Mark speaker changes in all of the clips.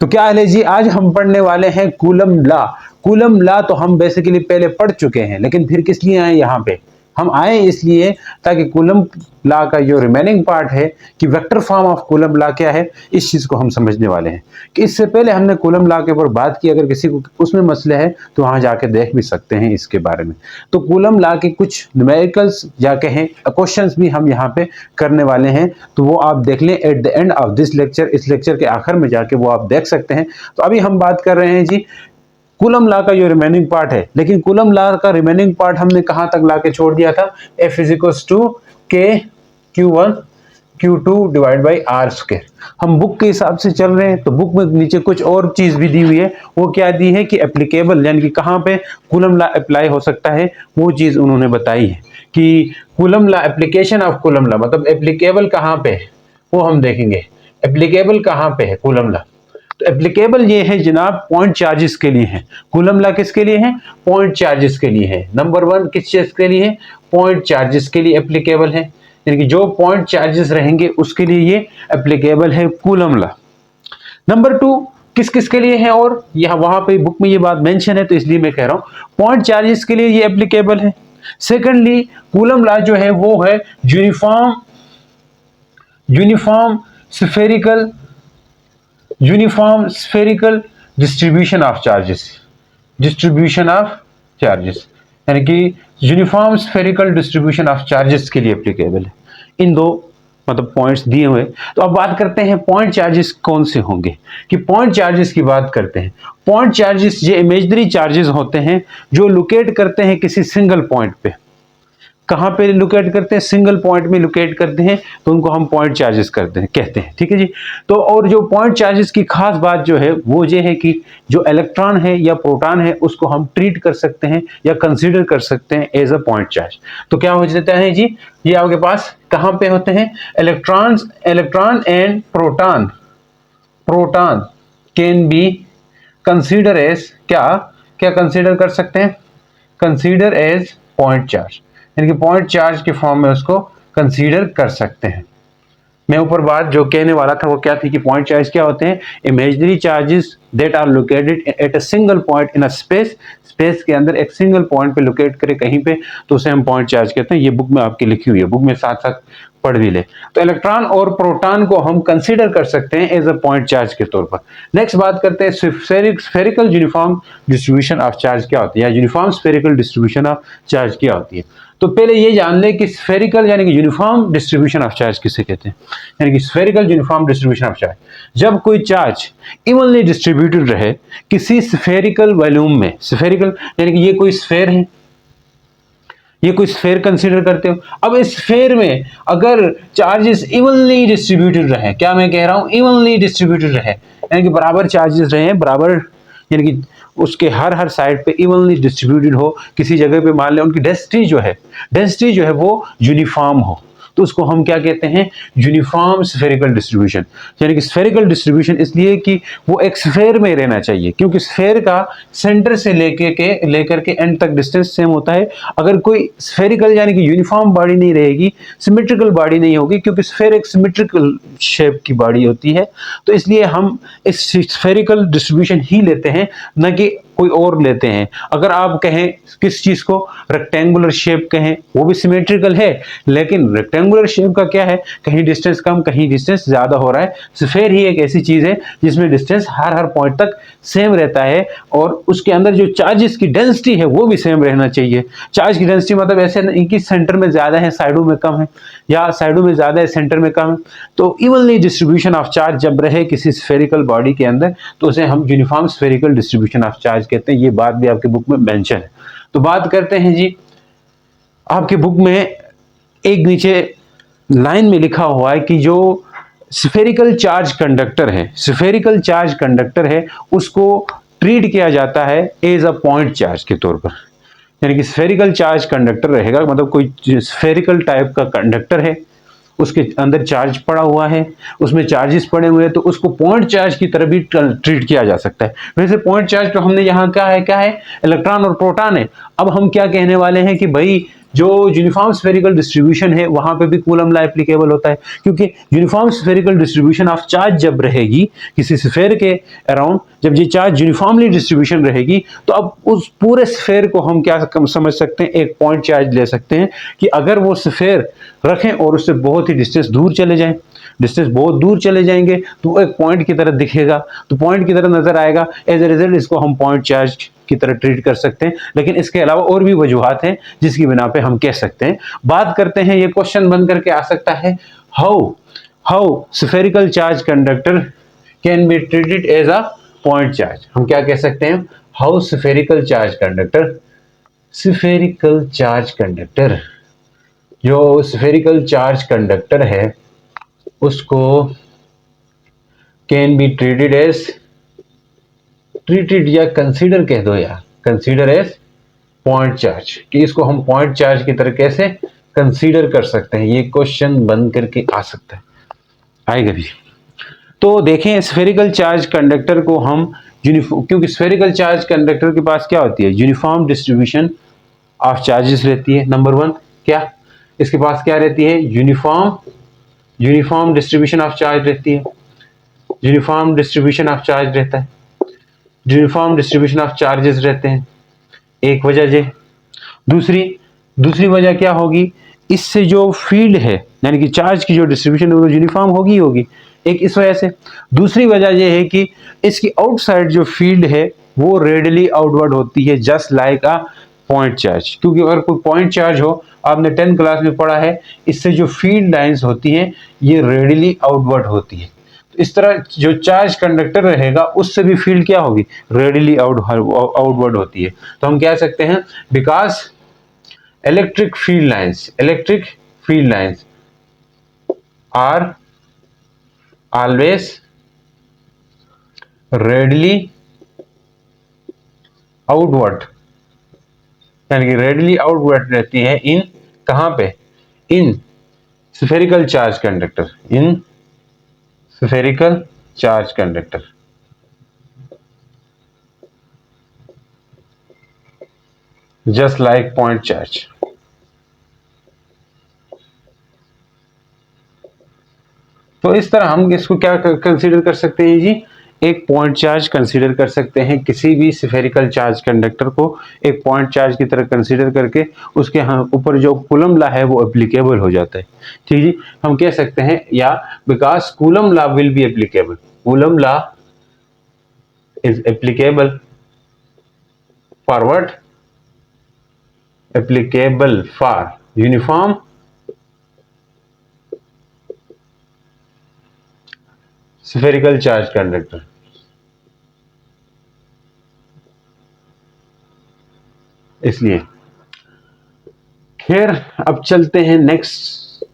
Speaker 1: तो क्या हाल है जी, आज हम पढ़ने वाले हैं कूलम लॉ। कूलम लॉ तो हम बेसिकली पहले पढ़ चुके हैं, लेकिन फिर किस लिए आए यहाँ पे? हम आए इसलिए ताकि कूलम लॉ का जो रिमेनिंग पार्ट है कि vector form of Coulomb law क्या है, इस चीज को हम समझने वाले हैं। कि इससे पहले हमने कूलम लॉ के ऊपर बात की, अगर किसी को उसमें मसले है तो वहां जाके देख भी सकते हैं इसके बारे में। तो कूलम लॉ के कुछ न्यूमेरिकल्स या कहें क्वेश्चंस भी हम यहाँ पे करने वाले हैं, तो वो आप देख लें at the end of this lecture. इस लेक्चर के आखिर में जाके वो आप देख सकते हैं। तो अभी हम बात कर रहे हैं जी कूलम लॉ का जो रिमेनिंग पार्ट है, लेकिन कूलम लॉ का रिमेनिंग पार्ट हमने कहां तक लाके छोड़ दिया था? F इज टू के Q1 Q2 divide by r square. हम बुक के हिसाब से चल रहे हैं, तो बुक में नीचे कुछ और चीज भी दी हुई है। वो क्या दी है कि एप्लीकेबल यानी कि कहां पे कूलम लॉ अप्लाई हो सकता है, वो चीज उन्होंने बताई है कि coulomb law application of Coulomb law, मतलब एप्लीकेबल कहां पे है वो हम देखेंगे। एप्लीकेबल कहां पे है कूलम लॉ? तो एप्लीकेबल ये है जनाब पॉइंट चार्जेस के लिए है। कूलम लॉ किसके लिए है? पॉइंट चार्जेस के लिए है। नंबर 1 किस चीज के लिए है? पॉइंट चार्जेस के लिए एप्लीकेबल है, यानी कि जो पॉइंट चार्जेस रहेंगे उसके लिए ये एप्लीकेबल है कूलम लॉ। नंबर 2 किस किस के लिए है, और यहाँ वहां पे बुक में ये बात मेंशन है तो इसलिए मैं कह रहा हूं पॉइंट चार्जेस के लिए ये एप्लीकेबल है। सेकेंडली कूलम लॉ जो है वो है uniform spherical distribution of charges, यानी कि uniform spherical distribution of charges के लिए एप्लीकेबल है। इन दो मतलब पॉइंट्स दिए हुए। तो अब बात करते हैं पॉइंट चार्जेस कौन से होंगे, कि पॉइंट चार्जेस की बात करते हैं। पॉइंट चार्जेस ये इमेजिनरी चार्जेस होते हैं जो लोकेट करते हैं किसी सिंगल पॉइंट पे। कहां पे लोकेट करते हैं? सिंगल पॉइंट में लोकेट करते हैं, तो उनको हम पॉइंट चार्जेस कहते हैं। ठीक है जी। तो और जो पॉइंट चार्जेस की खास बात जो है वो ये है कि जो इलेक्ट्रॉन है या प्रोटॉन है उसको हम ट्रीट कर सकते हैं या कंसीडर कर सकते हैं एज अ पॉइंट चार्ज। तो क्या हो जाता है जी, ये आपके पास कहां पे होते हैं? Electron and proton can be consider as क्या कंसीडर कर सकते हैं? कंसीडर एज पॉइंट चार्ज, यानी कि पॉइंट चार्ज के फॉर्म में उसको कंसीडर कर सकते हैं। मैं ऊपर बात जो कहने वाला था वो क्या थी कि पॉइंट चार्ज क्या होते हैं? Imaginary charges that are located at a single point in a space के अंदर एक सिंगल पॉइंट पे लोकेट करे कहीं पे, तो उसे हम पॉइंट चार्ज कहते हैं। ये बुक में आपकी लिखी हुई है, बुक में साथ साथ पढ़ भी ले। तो इलेक्ट्रॉन और प्रोटॉन को हम कंसीडर कर सकते हैं एज अ पॉइंट चार्ज के तौर पर। नेक्स्ट बात करते हैं spherical uniform distribution of charge क्या होती है, या uniform spherical distribution of charge क्या होती है। तो पहले ये जान ले कि स्फेरिकल यानी कि यूनिफॉर्म डिस्ट्रीब्यूशन ऑफ चार्ज किसे कहते हैं, यानी कि spherical uniform distribution of charge जब कोई चार्ज इवनली डिस्ट्रीब्यूटेड रहे किसी स्फेरिकल वॉल्यूम में। स्फेरिकल यानी कि ये कोई स्फेयर है, ये कोई स्फेयर कंसीडर करते हो। अब इस स्फेयर में अगर चार्जेस इवनली डिस्ट्रीब्यूटेड रहे, क्या मैं कह रहा हूं? इवनली डिस्ट्रीब्यूटेड रहे, यानी कि बराबर चार्जेस रहे, बराबर यानी कि उसके हर साइड पे इवनली डिस्ट्रीब्यूटेड हो। किसी जगह पे मान लें उनकी डेंसिटी जो है वो यूनिफॉर्म हो, तो उसको हम क्या कहते हैं? Uniform spherical distribution. यानी कि स्फेरिकल डिस्ट्रीब्यूशन इसलिए कि वो एक स्फेयर में रहना चाहिए, क्योंकि स्फेयर का सेंटर से लेकर के एंड तक डिस्टेंस सेम होता है। अगर कोई स्फेरिकल यानी कि यूनिफॉर्म बॉडी नहीं रहेगी, सिमेट्रिकल बॉडी नहीं होगी, क्योंकि स्फेयर एक सिमेट्रिकल शेप की बॉडी होती है, तो इसलिए हम इस स्फेरिकल डिस्ट्रीब्यूशन ही लेते हैं, न कि कोई और लेते हैं। अगर आप कहें किस चीज को, रेक्टेंगुलर शेप कहें, वो भी सिमेट्रिकल है, लेकिन रेक्टेंगुलर शेप का क्या है, कहीं डिस्टेंस कम कहीं डिस्टेंस ज्यादा हो रहा है। स्फेयर ही एक ऐसी चीज है जिसमें डिस्टेंस हर पॉइंट तक सेम रहता है, और उसके अंदर जो चार्जेस की डेंसिटी है वो भी सेम रहना चाहिए। चार्ज की डेंसिटी मतलब ऐसे नहीं कि सेंटर में ज्यादा है साइडों में कम है, या साइडों में ज्यादा है सेंटर में कम है। तो इवनली डिस्ट्रीब्यूशन ऑफ चार्ज जब रहे किसी स्फेरिकल बॉडी के अंदर, तो उसे हम uniform spherical distribution of charge कहते हैं। ये बात भी आपके बुक में मेंशन है। तो बात करते हैं जी, आपके बुक में एक नीचे लाइन में लिखा हुआ है कि जो स्फेरिकल चार्ज कंडक्टर है उसको ट्रीट किया जाता है एज अ पॉइंट चार्ज के तौर पर। यानी कि स्फेरिकल चार्ज कंडक्टर रहेगा, मतलब कोई स्फेरिकल टाइप का कंडक्टर है, उसके अंदर चार्ज पड़ा हुआ है, उसमें चार्जेस पड़े हुए हैं, तो उसको पॉइंट चार्ज की तरह भी ट्रीट किया जा सकता है। वैसे पॉइंट चार्ज तो हमने यहाँ क्या है, इलेक्ट्रॉन और प्रोटॉन है। अब हम क्या कहने वाले हैं कि भाई जो यूनिफॉर्म स्फेरिकल डिस्ट्रीब्यूशन है वहां पे भी कूलम लॉ एप्लीकेबल होता है, क्योंकि uniform spherical distribution of charge जब रहेगी किसी स्फेयर के अराउंड, जब ये चार्ज यूनिफॉर्मली डिस्ट्रीब्यूशन रहेगी, तो अब उस पूरे स्फेयर को हम क्या समझ सकते हैं, एक पॉइंट चार्ज ले सकते हैं कि अगर वो स्फेयर रखें और उससे बहुत ही डिस्टेंस दूर चले जाएं, डिस्टेंस बहुत दूर चले जाएंगे तो एक पॉइंट की तरह दिखेगा, तो पॉइंट की तरह नजर आएगा, एज ए रिजल्ट इसको हम पॉइंट चार्ज की तरह ट्रीट कर सकते हैं। लेकिन इसके अलावा और भी वजूहात हैं जिसकी बिना पे हम कह सकते हैं। बात करते हैं, ये क्वेश्चन बन करके आ सकता है, how how spherical charge conductor can be treated as a point charge. हम क्या कह सकते हैं, how spherical charge conductor, spherical charge conductor, जो स्फेरिकल चार्ज कंडक्टर है उसको can be treated as, treated या कंसीडर कह दो यार, कंसीडर एज पॉइंट चार्ज, कि इसको हम पॉइंट चार्ज की तरह कैसे कंसीडर कर सकते हैं। ये क्वेश्चन बन करके आ सकता है, आएगा भी। तो देखें स्फेरिकल चार्ज कंडक्टर को हम क्योंकि स्फेरिकल चार्ज कंडक्टर के पास क्या होती है, यूनिफॉर्म डिस्ट्रीब्यूशन ऑफ चार्जेस रहती है। नंबर वन, क्या इसके पास क्या रहती है, यूनिफॉर्म डिस्ट्रीब्यूशन ऑफ चार्ज रहती है, यूनिफॉर्म डिस्ट्रीब्यूशन ऑफ चार्ज रहता है, यूनिफॉर्म डिस्ट्रीब्यूशन ऑफ चार्जेस रहते हैं, एक वजह ये। दूसरी वजह क्या होगी, इससे जो फील्ड है यानी कि चार्ज की जो डिस्ट्रीब्यूशन है वो यूनिफॉर्म होगी, एक इस वजह से। दूसरी वजह यह है कि इसकी आउटसाइड जो फील्ड है वो रेडियली आउटवर्ड होती है, जस्ट लाइक अ पॉइंट चार्ज। क्योंकि अगर कोई पॉइंट चार्ज हो, आपने 10th क्लास में पढ़ा है, इससे जो फील्ड लाइंस होती हैं ये रेडियली आउटवर्ड होती है। तो इस तरह जो चार्ज कंडक्टर रहेगा उससे भी फील्ड क्या होगी, रेडियली आउटवर्ड होती है। तो हम कह सकते हैं because electric field lines are always radially outward, यानी कि रेडियली आउटवर्ड रहती है इन, कहां पे, in spherical charge conductor, in spherical charge conductor, just like point charge. तो इस तरह हम इसको क्या कंसीडर कर सकते हैं जी, एक पॉइंट चार्ज कंसीडर कर सकते हैं। किसी भी स्फेरिकल चार्ज कंडक्टर को एक पॉइंट चार्ज की तरह कंसीडर करके उसके ऊपर जो कूलम लॉ है वो एप्लीकेबल हो जाता है। ठीक जी, हम कह सकते हैं या because coulomb law will be applicable, coulomb law is applicable for what, applicable for uniform spherical charge conductor. इसलिए खैर अब चलते हैं नेक्स्ट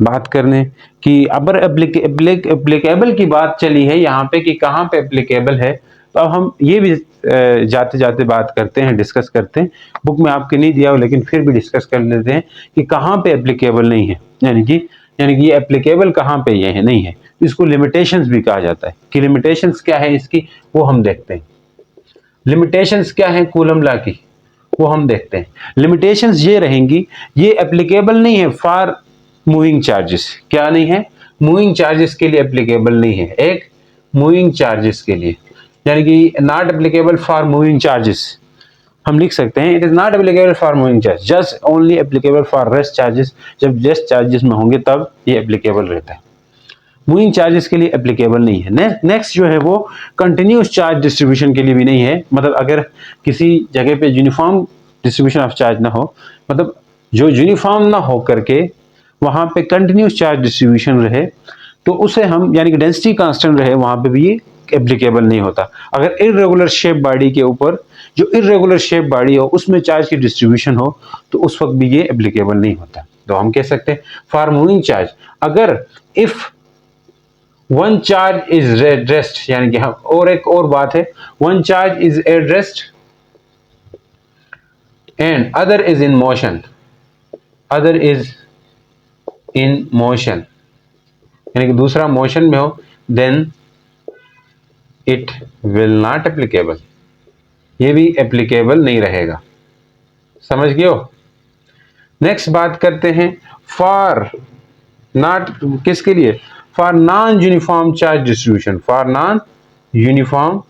Speaker 1: बात करने कि अगर एप्लीकेबल की बात चली है यहाँ पे कि कहाँ पे एप्लीकेबल है, तो अब हम ये भी जाते जाते बात करते हैं, डिस्कस करते हैं। बुक में आपके नहीं दिया हो लेकिन फिर भी डिस्कस कर लेते हैं कि कहाँ पे एप्लीकेबल नहीं है, यानी कि ये एप्लीकेबल कहाँ पे ये है नहीं है। इसको लिमिटेशंस भी कहा जाता है कि लिमिटेशंस क्या है इसकी, वो हम देखते हैं। लिमिटेशंस क्या है कूलम लॉ की, वो हम देखते हैं। लिमिटेशंस ये रहेंगी, ये एप्लीकेबल नहीं है फॉर मूविंग चार्जेस, क्या नहीं है, मूविंग चार्जेस के लिए एप्लीकेबल नहीं है, एक मूविंग चार्जेस के लिए, यानी कि not applicable for moving charges. हम लिख सकते हैं it is not applicable for moving charge, just only applicable for rest charges. जब रेस्ट चार्जेस में होंगे तब ये एप्लीकेबल रहता है, मूविंग चार्जेस के लिए एप्लीकेबल नहीं है। नेक्स्ट जो है वो कंटिन्यूस चार्ज डिस्ट्रीब्यूशन के लिए भी नहीं है, मतलब अगर किसी जगह पे यूनिफॉर्म डिस्ट्रीब्यूशन ऑफ चार्ज ना हो, मतलब जो यूनिफॉर्म ना हो करके वहां पे कंटिन्यूस चार्ज डिस्ट्रीब्यूशन रहे, तो उसे हम यानी कि डेंसिटी कांस्टेंट रहे, वहां पे भी ये एप्लीकेबल नहीं होता। अगर इरेगुलर शेप बॉडी के ऊपर, जो इरेगुलर शेप बॉडी हो उसमें चार्ज की डिस्ट्रीब्यूशन हो, तो उस वक्त भी ये एप्लीकेबल नहीं होता। तो हम कह सकते हैं फॉर मूविंग चार्ज, अगर if one charge is at rest, यानी कि और एक और बात है, one charge is at rest and other is in motion, other is in motion, यानी कि दूसरा मोशन में हो, then it will not applicable, ये भी एप्लीकेबल नहीं रहेगा। समझ गए हो? नेक्स्ट बात करते हैं फॉर नॉट, किसके लिए, for non uniform charge distribution, for non uniform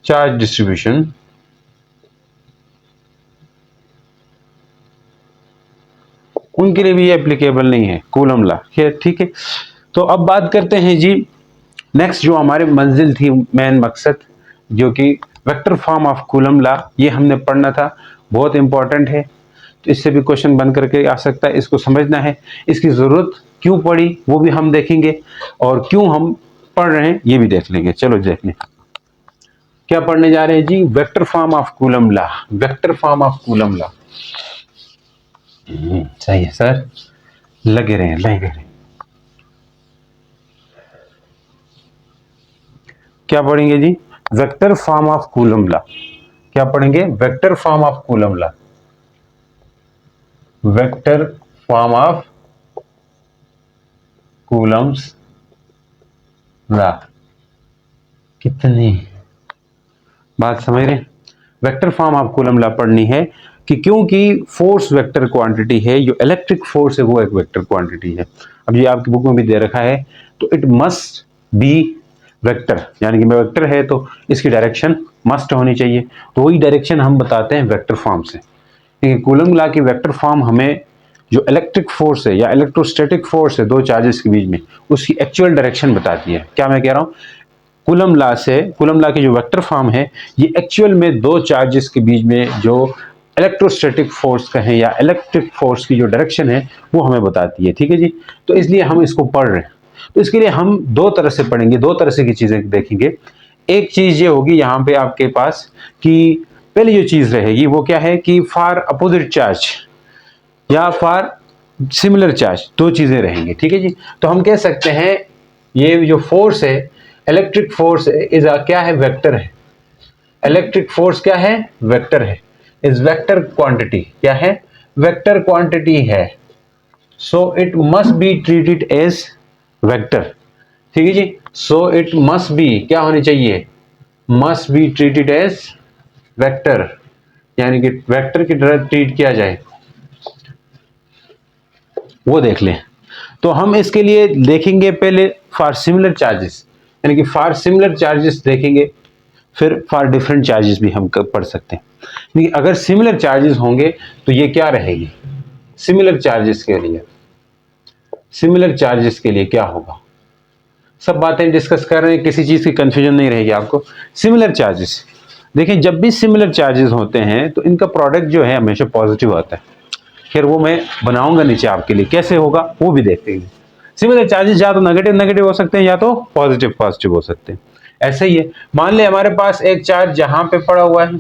Speaker 1: charge distribution उनके लिए भी ये एप्लीकेबल नहीं है कूलम लॉ। ठीक है, तो अब बात करते हैं जी नेक्स्ट, जो हमारे मंजिल थी, मेन मकसद, जो कि vector form of Coulomb law, ये हमने पढ़ना था, बहुत इंपॉर्टेंट है। तो इससे भी क्वेश्चन बन करके आ सकता है, इसको समझना है, इसकी जरूरत क्यों पड़ी वो भी हम देखेंगे, और क्यों हम पढ़ रहे हैं ये भी देख लेंगे। चलो देख लें क्या पढ़ने जा रहे हैं जी, vector form of Coulomb law, vector form of Coulomb law. सही है सर, लगे रहे लगे रहे। क्या पढ़ेंगे जी, vector form of Coulomb law. क्या पढ़ेंगे, vector form of Coulomb law, vector form of Coulomb's law. कितनी बात समझ रहे हैं, vector form of Coulomb law पढ़नी है कि क्योंकि फोर्स वेक्टर क्वांटिटी है, जो इलेक्ट्रिक फोर्स है वो एक वेक्टर क्वांटिटी है। अब ये आपकी बुक में भी दे रखा है, तो इट मस्ट बी वेक्टर, यानी कि वेक्टर है तो इसकी डायरेक्शन मस्ट होनी चाहिए, तो वही डायरेक्शन हम बताते हैं वेक्टर फॉर्म से। क्योंकि कूलम लॉ की वेक्टर फॉर्म हमें जो इलेक्ट्रिक फोर्स है या इलेक्ट्रोस्टैटिक फोर्स है दो चार्जेस के बीच में, उसकी एक्चुअल डायरेक्शन बताती है। क्या मैं कह रहा हूं, कूलम लॉ से, कूलम लॉ की जो वेक्टर फॉर्म है ये एक्चुअल में दो चार्जेस के बीच में जो इलेक्ट्रोस्टैटिक फोर्स का है या इलेक्ट्रिक फोर्स की जो डायरेक्शन है वो हमें बताती है। ठीक है जी, तो इसलिए हम इसको पढ़ रहे हैं। तो इसके लिए हम दो तरह से पढ़ेंगे, दो तरह से की चीजें देखेंगे। एक चीज ये होगी यहाँ पे आपके पास कि पहली जो चीज रहेगी वो क्या है कि फॉर अपोजिट चार्ज या फॉर सिमिलर चार्ज, दो चीजें रहेंगी। ठीक है जी, तो हम कह सकते हैं ये जो फोर्स है, इलेक्ट्रिक फोर्स इज क्या है, वेक्टर है। इलेक्ट्रिक फोर्स क्या है, वेक्टर है, इज वेक्टर क्वांटिटी, क्या है, वेक्टर क्वांटिटी है। So it must be treated as vector. ठीक है जी, सो इट मस्ट बी क्या होनी चाहिए, must be treated as vector, यानी कि वेक्टर की तरह ट्रीट किया जाए, वो देख लें। तो हम इसके लिए देखेंगे पहले फॉर सिमिलर चार्जेस, यानी कि फॉर सिमिलर चार्जेस देखेंगे, फिर फॉर डिफरेंट चार्जेस भी हम पढ़ सकते हैं। लेकिन अगर सिमिलर चार्जेस होंगे तो ये क्या रहेगी, सिमिलर चार्जेस के लिए, सिमिलर चार्जेस के लिए क्या होगा, सब बातें डिस्कस कर रहे हैं, किसी चीज की कंफ्यूजन नहीं रहेगी आपको। सिमिलर चार्जेस देखिए, जब भी सिमिलर चार्जेस होते हैं तो इनका प्रोडक्ट जो है हमेशा पॉजिटिव आता है। खैर वो मैं बनाऊंगा नीचे आपके लिए, कैसे होगा वो भी देखते हैं। सिमिलर चार्जेस या तो नेगेटिव नेगेटिव हो सकते हैं या तो पॉजिटिव पॉजिटिव हो सकते हैं। ऐसे ही है, मान ले हमारे पास एक चार्ज जहां पे पड़ा हुआ है,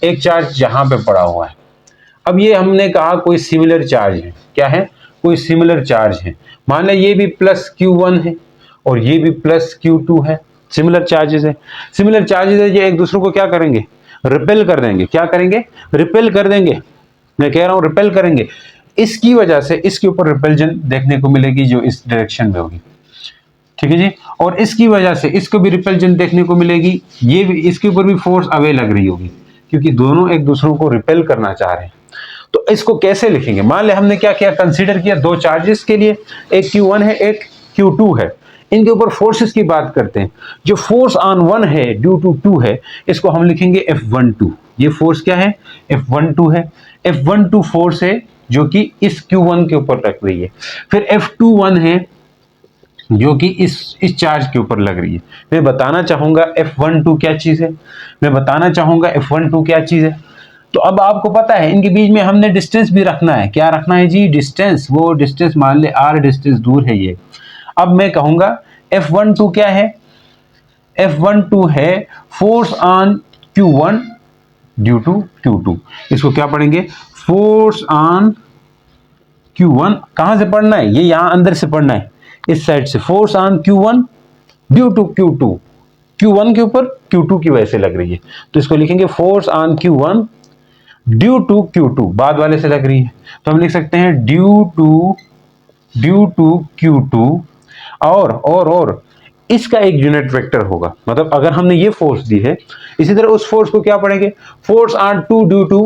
Speaker 1: एक चार्ज जहां पे पड़ा हुआ है। अब ये हमने कहा कोई सिमिलर चार्ज है, क्या है, कोई सिमिलर चार्ज है। मान ले ये भी प्लस Q1 है और ये भी प्लस Q2 है, सिमिलर चार्जेस है। सिमिलर चार्जेस है, ये एक दूसरे को क्या करेंगे, रिपेल कर देंगे। क्या करेंगे, रिपेल कर देंगे। मैं कह रहा हूं रिपेल करेंगे, इसकी वजह से इसके ऊपर रिपल्जन देखने को मिलेगी जो इस डायरेक्शन में होगी। ठीक है जी, और इसकी वजह से इसको भी रिपल्जन देखने को मिलेगी, ये भी इसके ऊपर भी फोर्स अवे लग रही होगी, क्योंकि दोनों एक दूसरों को रिपेल करना चाह रहे हैं। तो इसको कैसे लिखेंगे, मान ले हमने क्या किया, कंसीडर किया दो चार्जेस के लिए, एक Q1 है एक Q2 है, इनके ऊपर फोर्सेस की बात करते हैं। जो फोर्स ऑन वन है ड्यू टू टू है, इसको हम लिखेंगे F12। ये फोर्स क्या है, F12 है। F12 फोर्स है जो कि इस Q1 के ऊपर लग रही है। फिर F21 है जो कि इस चार्ज के ऊपर लग रही है। मैं बताना चाहूंगा F12 क्या चीज है, मैं बताना चाहूंगा F12 क्या चीज है। तो अब आपको पता है इनके बीच में हमने डिस्टेंस भी रखना है। क्या रखना है जी, डिस्टेंस। वो डिस्टेंस मान ले R डिस्टेंस दूर है ये। अब मैं कहूंगा F12 क्या है, F12 है force on Q1 due to Q2। इसको क्या पढ़ेंगे, फोर्स ऑन Q1। कहां से पढ़ना है, ये यहां अंदर से पढ़ना है, इस साइड से। Force on Q1 due to Q2, Q1 के ऊपर Q2 की वजह से लग रही है, तो इसको लिखेंगे force on Q1 due to Q2, बाद वाले से लग रही है, तो हम लिख सकते हैं ड्यू टू Q2। और इसका एक यूनिट वेक्टर होगा, मतलब अगर हमने ये फोर्स दी है, इसी तरह उस फोर्स को क्या पढ़ेंगे, force on 2 due to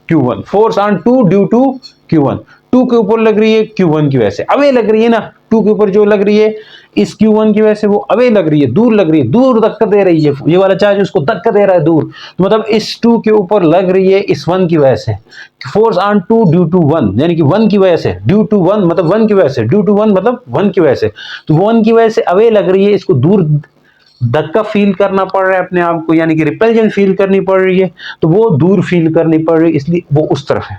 Speaker 1: Q1, force on 2 due to Q1, 2 के ऊपर लग रही है Q1 की वजह से, अवे लग रही है ना, 2 के ऊपर जो लग रही है इस Q1 की वजह से वो अवे लग रही है, दूर लग रही है, दूर धक्का दे रही है, ये वाला चार्ज उसको धक्का दे रहा है दूर, तो मतलब इस 2 के ऊपर लग रही है इस 1 की वजह से, फोर्स ऑन 2 ड्यू टू 1, यानी कि 1 की वजह से, ड्यू टू 1 मतलब 1 की वजह से, ड्यू टू 1 मतलब 1 की वजह से, तो 1 की वजह से अवे लग रही है, इसको दूर धक्का फील करना पड़ रहा है अपने आप को, यानी कि रिपल्जन फील करनी पड़ रही है, तो वो दूर फील करनी पड़ रही है, इसलिए वो उस तरफ है,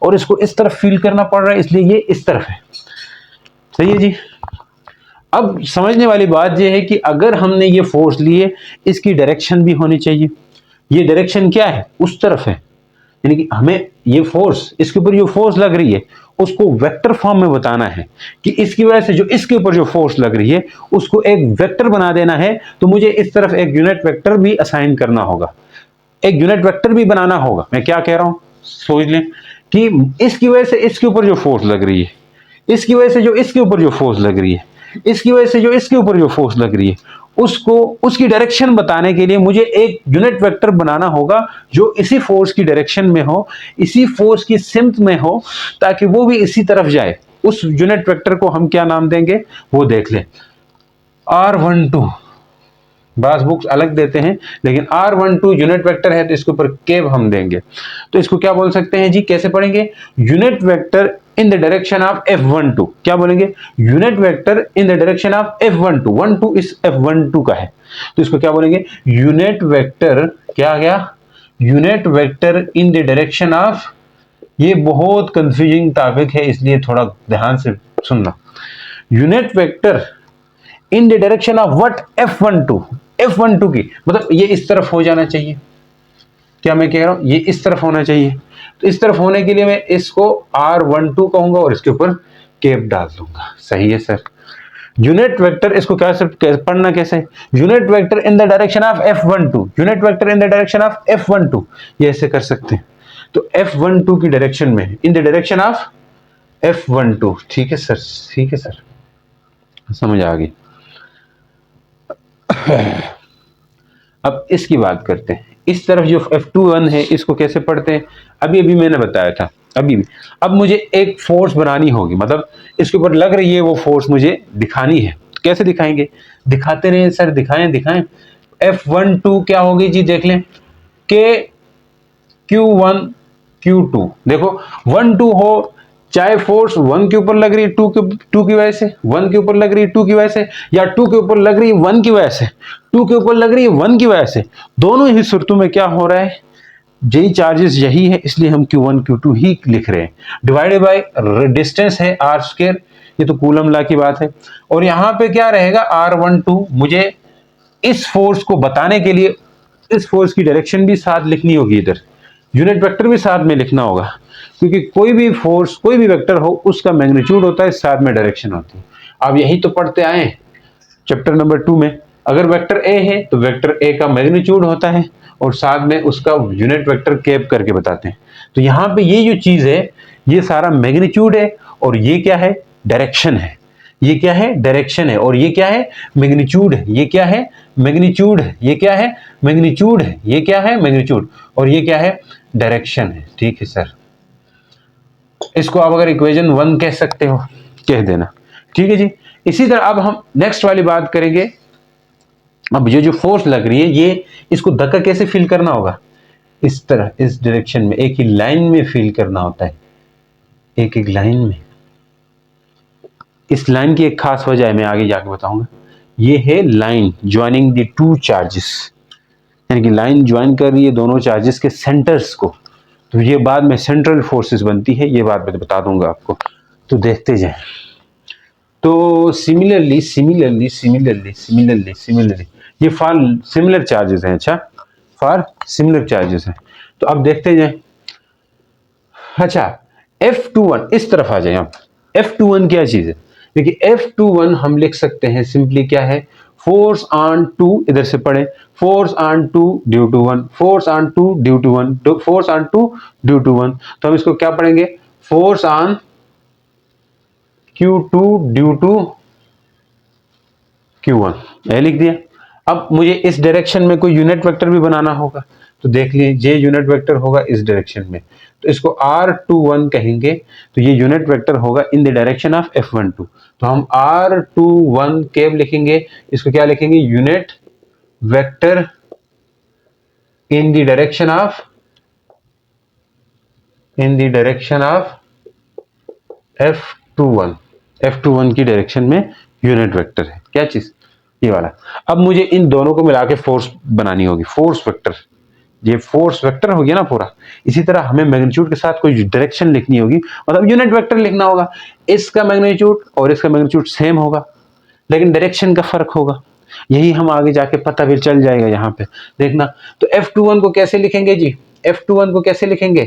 Speaker 1: और इसको इस तरफ फील करना पड़ रहा है, इसलिए ये इस तरफ है। सही है जी। अब समझने वाली बात यह है कि अगर हमने ये फोर्स लिए, इसकी डायरेक्शन भी होनी चाहिए। ये डायरेक्शन क्या है, उस तरफ है, यानी कि हमें ये फोर्स, इसके ऊपर जो फोर्स लग रही है उसको वेक्टर फॉर्म में बताना है कि इसकी वजह से जो इसके ऊपर जो फोर्स लग रही है उसको एक वेक्टर बना देना है, तो मुझे इस तरफ एक यूनिट वेक्टर भी असाइन करना होगा, एक यूनिट वेक्टर भी बनाना होगा। मैं क्या कह रहा हूं, सोच लें कि इसकी वजह से इसके ऊपर जो फोर्स लग रही है, इसकी वजह से जो इसके ऊपर जो फोर्स लग रही है, इसकी वजह से जो इसके ऊपर जो फोर्स लग रही है, उसको उसकी डायरेक्शन बताने के लिए मुझे एक यूनिट वेक्टर बनाना होगा जो इसी फोर्स की डायरेक्शन में हो, इसी फोर्स की सिम्त में हो, ताकि वो भी इसी तरफ जाए। उस यूनिट वेक्टर को हम क्या नाम देंगे वो देख लें, R12, बास बुक्स अलग देते हैं, लेकिन R12 यूनिट वेक्टर है तो इसके ऊपर केव हम देंगे, तो इसको क्या बोल सकते हैं जी, कैसे पढ़ेंगे, unit vector in the direction of F12, क्या बोलेंगे, unit vector in the direction of F12, 12 इस F12 का है, तो इसको क्या बोलेंगे, यूनिट वेक्टर, क्या आ गया, unit vector in the direction of, ये बहुत कंफ्यूजिंग टॉपिक है इसलिए थोड़ा ध्यान से सुनना, unit vector in the direction of what, F12, F12 की मतलब ये इस तरफ हो जाना चाहिए, क्या मैं कह रहा हूं, ये इस तरफ होना चाहिए, तो इस तरफ होने के लिए मैं इसको R12 कहूंगा और इसके ऊपर केप डाल दूंगा। सही है सर। यूनिट वेक्टर, इसको क्या पढ़ना कैसे, unit vector in the direction of F12, unit vector in the direction of F12, ये ऐसे कर सकते हैं, तो F12 की डायरेक्शन में, in the direction of F12, ठीक है सर, ठीक है सर, समझ आ गई। अब इसकी बात करते हैं, इस तरफ जो F21 है इसको कैसे पढ़ते हैं, अभी अभी मैंने बताया था, अभी भी। अब मुझे एक फोर्स बनानी होगी, मतलब इसके ऊपर लग रही है वो फोर्स मुझे दिखानी है, तो कैसे दिखाएंगे, दिखाते रहे सर, दिखाएं दिखाएं। F12 क्या होगी जी, देख लें, के Q1 Q2, देखो 1 2 हो, चाहे फोर्स 1 के ऊपर लग रही है 2 की वजह से, 1 के ऊपर लग रही है 2 की वजह से, या 2 के ऊपर लग रही है 1 की वजह से, 2 के ऊपर लग रही है 1 की वजह से, दोनों ही सूरतों में क्या हो रहा है, यही चार्जेस यही है, इसलिए हम Q1 Q2 ही लिख रहे हैं, डिवाइडेड बाय डिस्टेंस है R², ये तो कूलम लॉ की बात है, और यहां पे क्या रहेगा R12, मुझे इस फोर्स को बताने के लिए इस फोर्स की डायरेक्शन भी साथ लिखनी होगी, इधर यूनिट वेक्टर भी साथ में लिखना होगा, क्योंकि कोई भी फोर्स, कोई भी वेक्टर हो, उसका मैग्नीट्यूड होता है, साथ में डायरेक्शन होती है। आप यही तो पढ़ते आए चैप्टर नंबर 2 में, अगर वेक्टर ए है तो वेक्टर ए का मैग्नीट्यूड होता है और साथ में उसका यूनिट वेक्टर कैप करके बताते हैं। तो यहाँ पे ये जो चीज है, ये सारा मैग्नीट्यूड है, और ये क्या है, डायरेक्शन है, ये क्या है, डायरेक्शन है, और ये क्या है, मैग्नीट्यूड है, ये क्या है, मैग्नीट्यूड है, ये क्या है, मैग्नीट्यूड है, ये क्या है, मैग्नीट्यूड, और ये क्या है, डायरेक्शन है। ठीक है सर, इसको आप अगर इक्वेशन 1 कह सकते हो, कह देना, ठीक है जी। इसी तरह अब हम नेक्स्ट वाली बात करेंगे, अब ये जो फोर्स लग रही है, ये इसको धक्का कैसे फील करना होगा, इस तरह, इस डायरेक्शन में, एक ही लाइन में फील करना होता है, एक एक लाइन में। इस लाइन की एक खास वजह है, मैं आगे जाके बताऊंगा, ये है line joining the two charges, यानी कि लाइन ज्वाइन कर रही है दोनों चार्जेस के सेंटर्स को, तो ये बाद में सेंट्रल फोर्सेस बनती है, ये बात मैं बता दूंगा आपको, तो देखते जाएं। तो similarly similarly similarly similarly similarly, ये फॉर सिमिलर चार्जेस हैं, अच्छा फॉर सिमिलर चार्जेस हैं, तो अब देखते जाएं। अच्छा, F21 इस तरफ आ जाए, आप F21 क्या चीज है, देखिए F21 हम लिख सकते हैं सिंपली, क्या है, फोर्स ऑन 2, इधर से पढ़े, force on 2 due to 1, force on 2 due to 1, force on 2 due to 1, तो हम इसको क्या पढ़ेंगे, force on Q2 due to Q1, ये लिख दिया। अब मुझे इस डायरेक्शन में कोई यूनिट वेक्टर भी बनाना होगा, तो देख लीजिए ये यूनिट वेक्टर होगा इस डायरेक्शन में, तो इसको R21 कहेंगे, तो ये यूनिट वेक्टर होगा in the direction of F12। तो हम R21 केव लिखेंगे, इसको क्या लिखेंगे, unit vector in the direction of F21 की डायरेक्शन में यूनिट वेक्टर है क्या चीज, ये वाला। अब मुझे इन दोनों को मिला के फोर्स बनानी होगी, फोर्स वेक्टर, ये फोर्स वेक्टर हो गया ना पूरा। इसी तरह हमें मैग्नीट्यूड के साथ कोई डायरेक्शन लिखनी होगी, मतलब यूनिट वेक्टर लिखना होगा। इसका मैग्नीट्यूड और इसका मैग्नीट्यूड सेम होगा, लेकिन डायरेक्शन का फर्क होगा। यही हम आगे जाके पता भी चल जाएगा यहाँ पे देखना। तो F21 को कैसे लिखेंगे जी, F21 को कैसे लिखेंगे,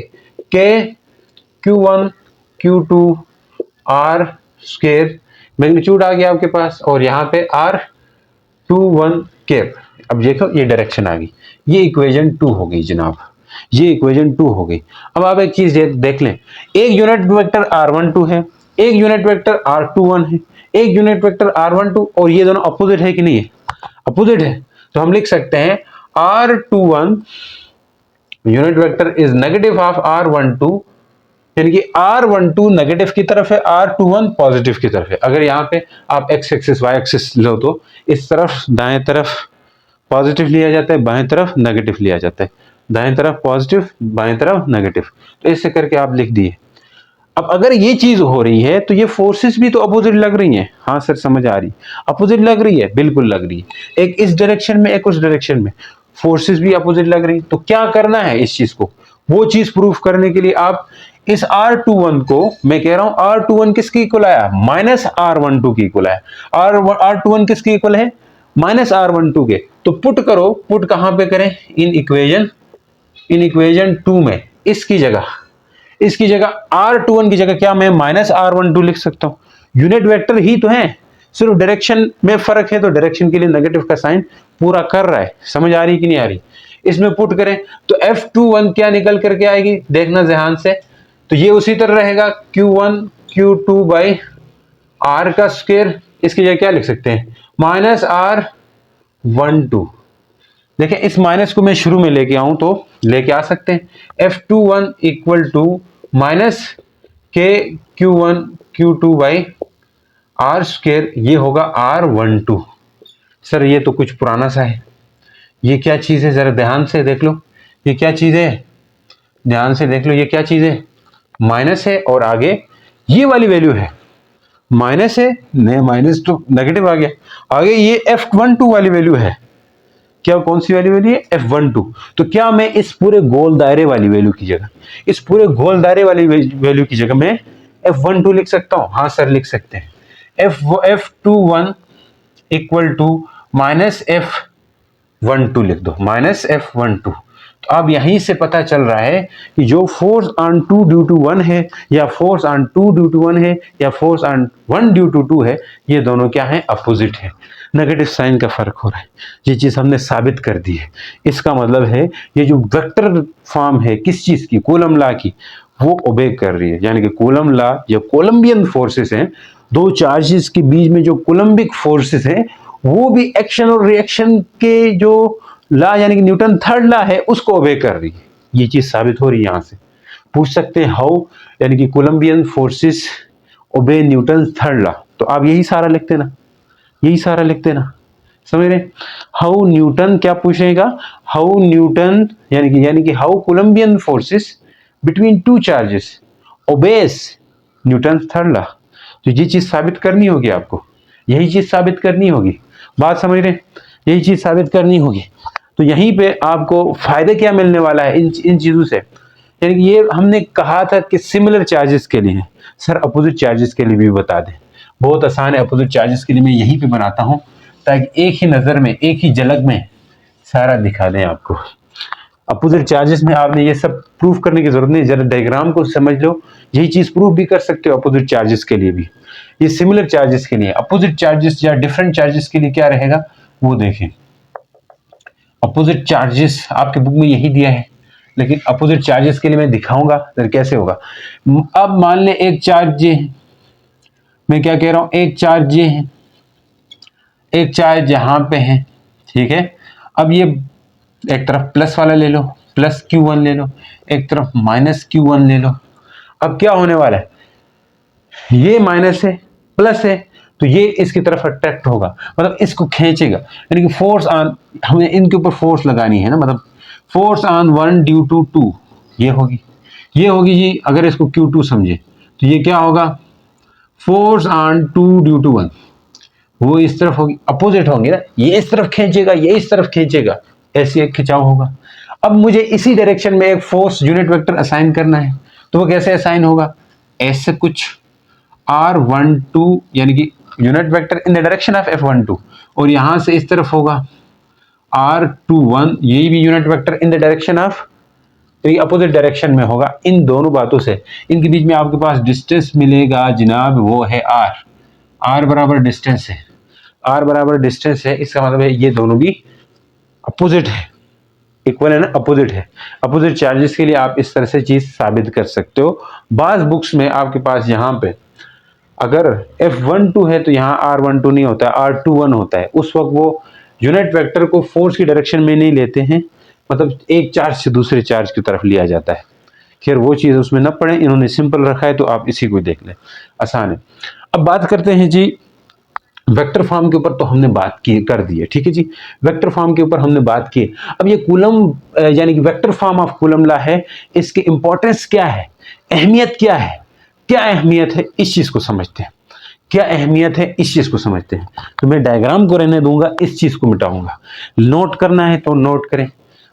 Speaker 1: के Q1 Q2 R square, magnitude आ गया आपके पास, और यहाँ पे R21 केप। अब देखो ये डायरेक्शन आ गई, ये इक्वेशन 2 हो गई जनाब, ये इक्वेशन 2 हो गई। अब आप एक चीज देख लें, एक यूनिट वेक्टर R12 है, एक यूनिट वेक्टर R21 है, एक यूनिट वेक्टर R12, और ये दोनों अपोजिट है कि नहीं है, अपोजिट है। तो हम लिख सकते हैं R21 unit vector is negative of R12, यानी कि R12 नेगेटिव की तरफ है, R21 पॉजिटिव की तरफ है। अगर यहाँ पे आप एक्स एक्सिस वाई एक्सिस लो तो इस तरफ दाएं तरफ पॉजिटिव लिया जाता है, बाएं तरफ नेगेटिव लिया जाता है, दाएं तरफ पॉजिटिव बाएं तरफ नेगेटिव, तो ऐसे करके आप लिख दिए। अब अगर ये चीज हो रही है तो ये फोर्सेस भी तो अपोजिट लग रही हैं। हाँ सर समझ आ रही, अपोजिट लग रही है, बिल्कुल लग रही है, एक इस डायरेक्शन में एक उस डायरेक्शन में, फोर्सेस भी अपोजिट लग रही। तो क्या करना है इस चीज को, वो चीज प्रूफ करने के लिए आप इस R21 को, मैं कह रहा हूं R21 किसकी इक्वल आया, माइनस R12 की इक्वल आया। R21 किसकी इक्वल है, माइनस R12 के। तो पुट करो, पुट कहां पे करें, इन इक्वेशन 2 में, इसकी जगह R21 की जगह क्या मैं माइनस R12 लिख सकता हूं। यूनिट वेक्टर ही तो है, सिर्फ डायरेक्शन में फर्क है, तो डायरेक्शन के लिए नेगेटिव का साइन पूरा कर रहा है। समझ आ रही कि नहीं आ रही, इसमें पुट करें तो F21 क्या निकल करके आएगी, देखना ध्यान से। तो ये उसी तरह रहेगा Q1 Q2 बाई R का स्क्वायर, इसकी जगह क्या लिख सकते हैं, माइनस R12। देखिए इस माइनस को मैं शुरू में लेके आऊं तो लेके आ सकते हैं, F21 इक्वल टू माइनस के Q1 Q2 by R square, ये होगा R12। सर ये तो कुछ पुराना सा है, ये क्या चीज है, जरा ध्यान से देख लो, ये क्या चीज है, ध्यान से देख लो, ये क्या चीज है, माइनस है, और आगे ये वाली वैल्यू है, माइनस है, नहीं माइनस तो नेगेटिव आ गया, आगे ये F12 वाली वैल्यू है, क्या कौन सी वाली वैल्यू है, F12। तो क्या मैं इस पूरे गोल दायरे वाली वैल्यू की जगह, इस पूरे गोल दायरे वाली वैल्यू की जगह मैं F12 लिख सकता हूं, हाँ सर लिख सकते हैं। F21 equal to minus F12 लिख दो, माइनस F12। तो अब यहीं से पता चल रहा है कि जो फोर्स ऑन 2 ड्यू टू 1 है, या फोर्स ऑन 2 ड्यू टू 1 है, या फोर्स ऑन 1 ड्यू टू 2 है, ये दोनों क्या है, अपोजिट है, नेगेटिव साइन का फर्क हो रहा है। ये चीज हमने साबित कर दी है। इसका मतलब है ये जो वेक्टर फॉर्म है किस चीज की, कूलम लॉ की, वो ओबे कर रही है। यानी कि कूलम लॉ या कोलंबियन फोर्सेस हैं, दो चार्जेस के बीच में जो कोलंबिक फोर्सेस हैं, वो भी एक्शन और रिएक्शन के जो लॉ यानी कि न्यूटन थर्ड लॉ है उसको ओबे कर रही है। ये चीज साबित हो रही है। यहां से पूछ सकते हैं हाउ, यानी कि Coulombian forces obey Newton third law, तो आप यही सारा लिखते ना, यही सारा लिखते ना, समझ रहे। हाउ न्यूटन क्या पूछेगा, हाउ न्यूटन यानी कि how Coulombian forces between two charges obeys Newton third law. तो ये चीज साबित करनी होगी आपको, यही चीज साबित करनी होगी, बात समझ रहे, यही चीज साबित करनी होगी। तो यहीं पे आपको फायदे क्या मिलने वाला है इन चीजों से, यानी कि ये हमने कहा था कि सिमिलर चार्जेस के लिए, सर अपोजिट चार्जेस के लिए भी बता दें, बहुत आसान है। अपोजिट चार्जेस के लिए मैं यहीं पे बनाता हूं ताकि एक ही नजर में, एक ही झलक में सारा दिखा दें आपको। अपोजिट चार्जेस में आपने ये सब प्रूफ करने की जरूरत नहीं, जरा डायग्राम को समझ लो, यही चीज प्रूफ भी कर सकते हो अपोजिट चार्जेस के लिए भी। ये सिमिलर चार्जेस के लिए, अपोजिट चार्जेस या डिफरेंट चार्जेस के लिए क्या रहेगा वो देखें। अपोजिट चार्जेस आपके बुक में यही दिया है, लेकिन अपोजिट चार्जेस के लिए मैं दिखाऊंगा फिर कैसे होगा। अब मान ले एक चार्ज ये है, मैं क्या कह रहा हूं, एक चार्ज ये है, एक चार्ज यहां पे है, ठीक है। अब ये एक तरफ प्लस वाला ले लो, प्लस Q1 ले लो, एक तरफ माइनस Q1 ले लो। अब क्या होने वाला है, ये माइनस है प्लस है, तो ये इसकी तरफ अट्रैक्ट होगा, मतलब इसको खींचेगा, यानी कि फोर्स ऑन, हमें इनके ऊपर फोर्स लगानी है ना, मतलब फोर्स ऑन 1 ड्यू टू 2, ये होगी जी। अगर इसको Q2 समझे तो ये क्या होगा, फोर्स ऑन 2 ड्यू टू 1, वो इस तरफ होगी, अपोजिट होंगे ना, ये इस तरफ खींचेगा, ये इस तरफ खींचेगा, ऐसे एक खिंचाव होगा। अब मुझे इसी डायरेक्शन में एक फोर्स यूनिट वेक्टर असाइन करना है, तो वो कैसे असाइन होगा, ऐसे कुछ R12 यानी कि unit vector in the direction of F12, और यहां से इस तरफ होगा R21, यही भी unit vector in the direction of, तो ये अपोजिट डायरेक्शन में होगा। इन दोनों बातों से इनके बीच में आपके पास डिस्टेंस मिलेगा जनाब, वो है R बराबर डिस्टेंस है, R बराबर डिस्टेंस है, इसका मतलब है ये दोनों भी अपोजिट है, इक्वल है ना, अपोजिट है। अपोजिट चार्जेस के लिए आप इस तरह से चीज साबित कर सकते हो। बाज बुक्स में आपके पास यहाँ पे अगर F12 है तो यहाँ R12 नहीं होता है, R21 होता है। उस वक्त वो यूनिट वेक्टर को फोर्स की डायरेक्शन में नहीं लेते हैं, मतलब एक चार्ज से दूसरे चार्ज की तरफ लिया जाता है। खैर वो चीज उसमें न पड़े, इन्होंने सिंपल रखा है तो आप इसी को देख लें, आसान है। अब बात करते हैं जी वेक्टर फॉर्म के ऊपर, तो हमने बात की कर दी है, ठीक है जी, वेक्टर फॉर्म के ऊपर हमने बात की। अब ये कूलम यानी कि vector form of Coulomb law है, इसकी इंपॉर्टेंस क्या है, अहमियत क्या है, क्या अहमियत है, इस चीज को समझते हैं। क्या अहमियत है इस चीज को समझते हैं। तो मैं डायग्राम को रहने दूंगा, इस चीज को मिटाऊंगा। नोट करना है तो नोट करें,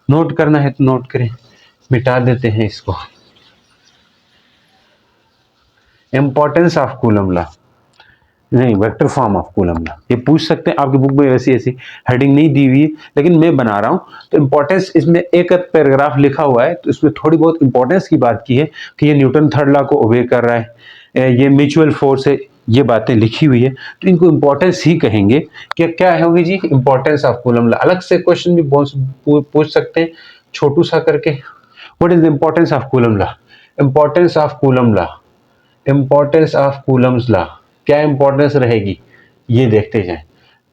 Speaker 1: नोट करना है तो नोट करें, मिटा देते हैं इसको। इंपॉर्टेंस ऑफ कूलम लॉ नहीं, vector form of Coulomb law, ये पूछ सकते हैं। आपकी बुक में वैसी ऐसी हेडिंग नहीं दी हुई है, लेकिन मैं बना रहा हूं तो इंपॉर्टेंस, इसमें एक पैराग्राफ लिखा हुआ है तो इसमें थोड़ी बहुत इंपॉर्टेंस की बात की है कि ये न्यूटन थर्ड लॉ को ओबे कर रहा है, ये म्यूचुअल फोर्स है, ये बातें लिखी हुई है, तो इनको इंपॉर्टेंस ही कहेंगे। क्या होगी जी, इंपॉर्टेंस ऑफ कूलम लॉ। अलग से क्वेश्चन भी पूछ सकते हैं छोटू सा करके, what is the importance of Coulomb law, importance of Coulomb law, importance of Coulomb's law, क्या इंपॉर्टेंस रहेगी ये देखते जाएं।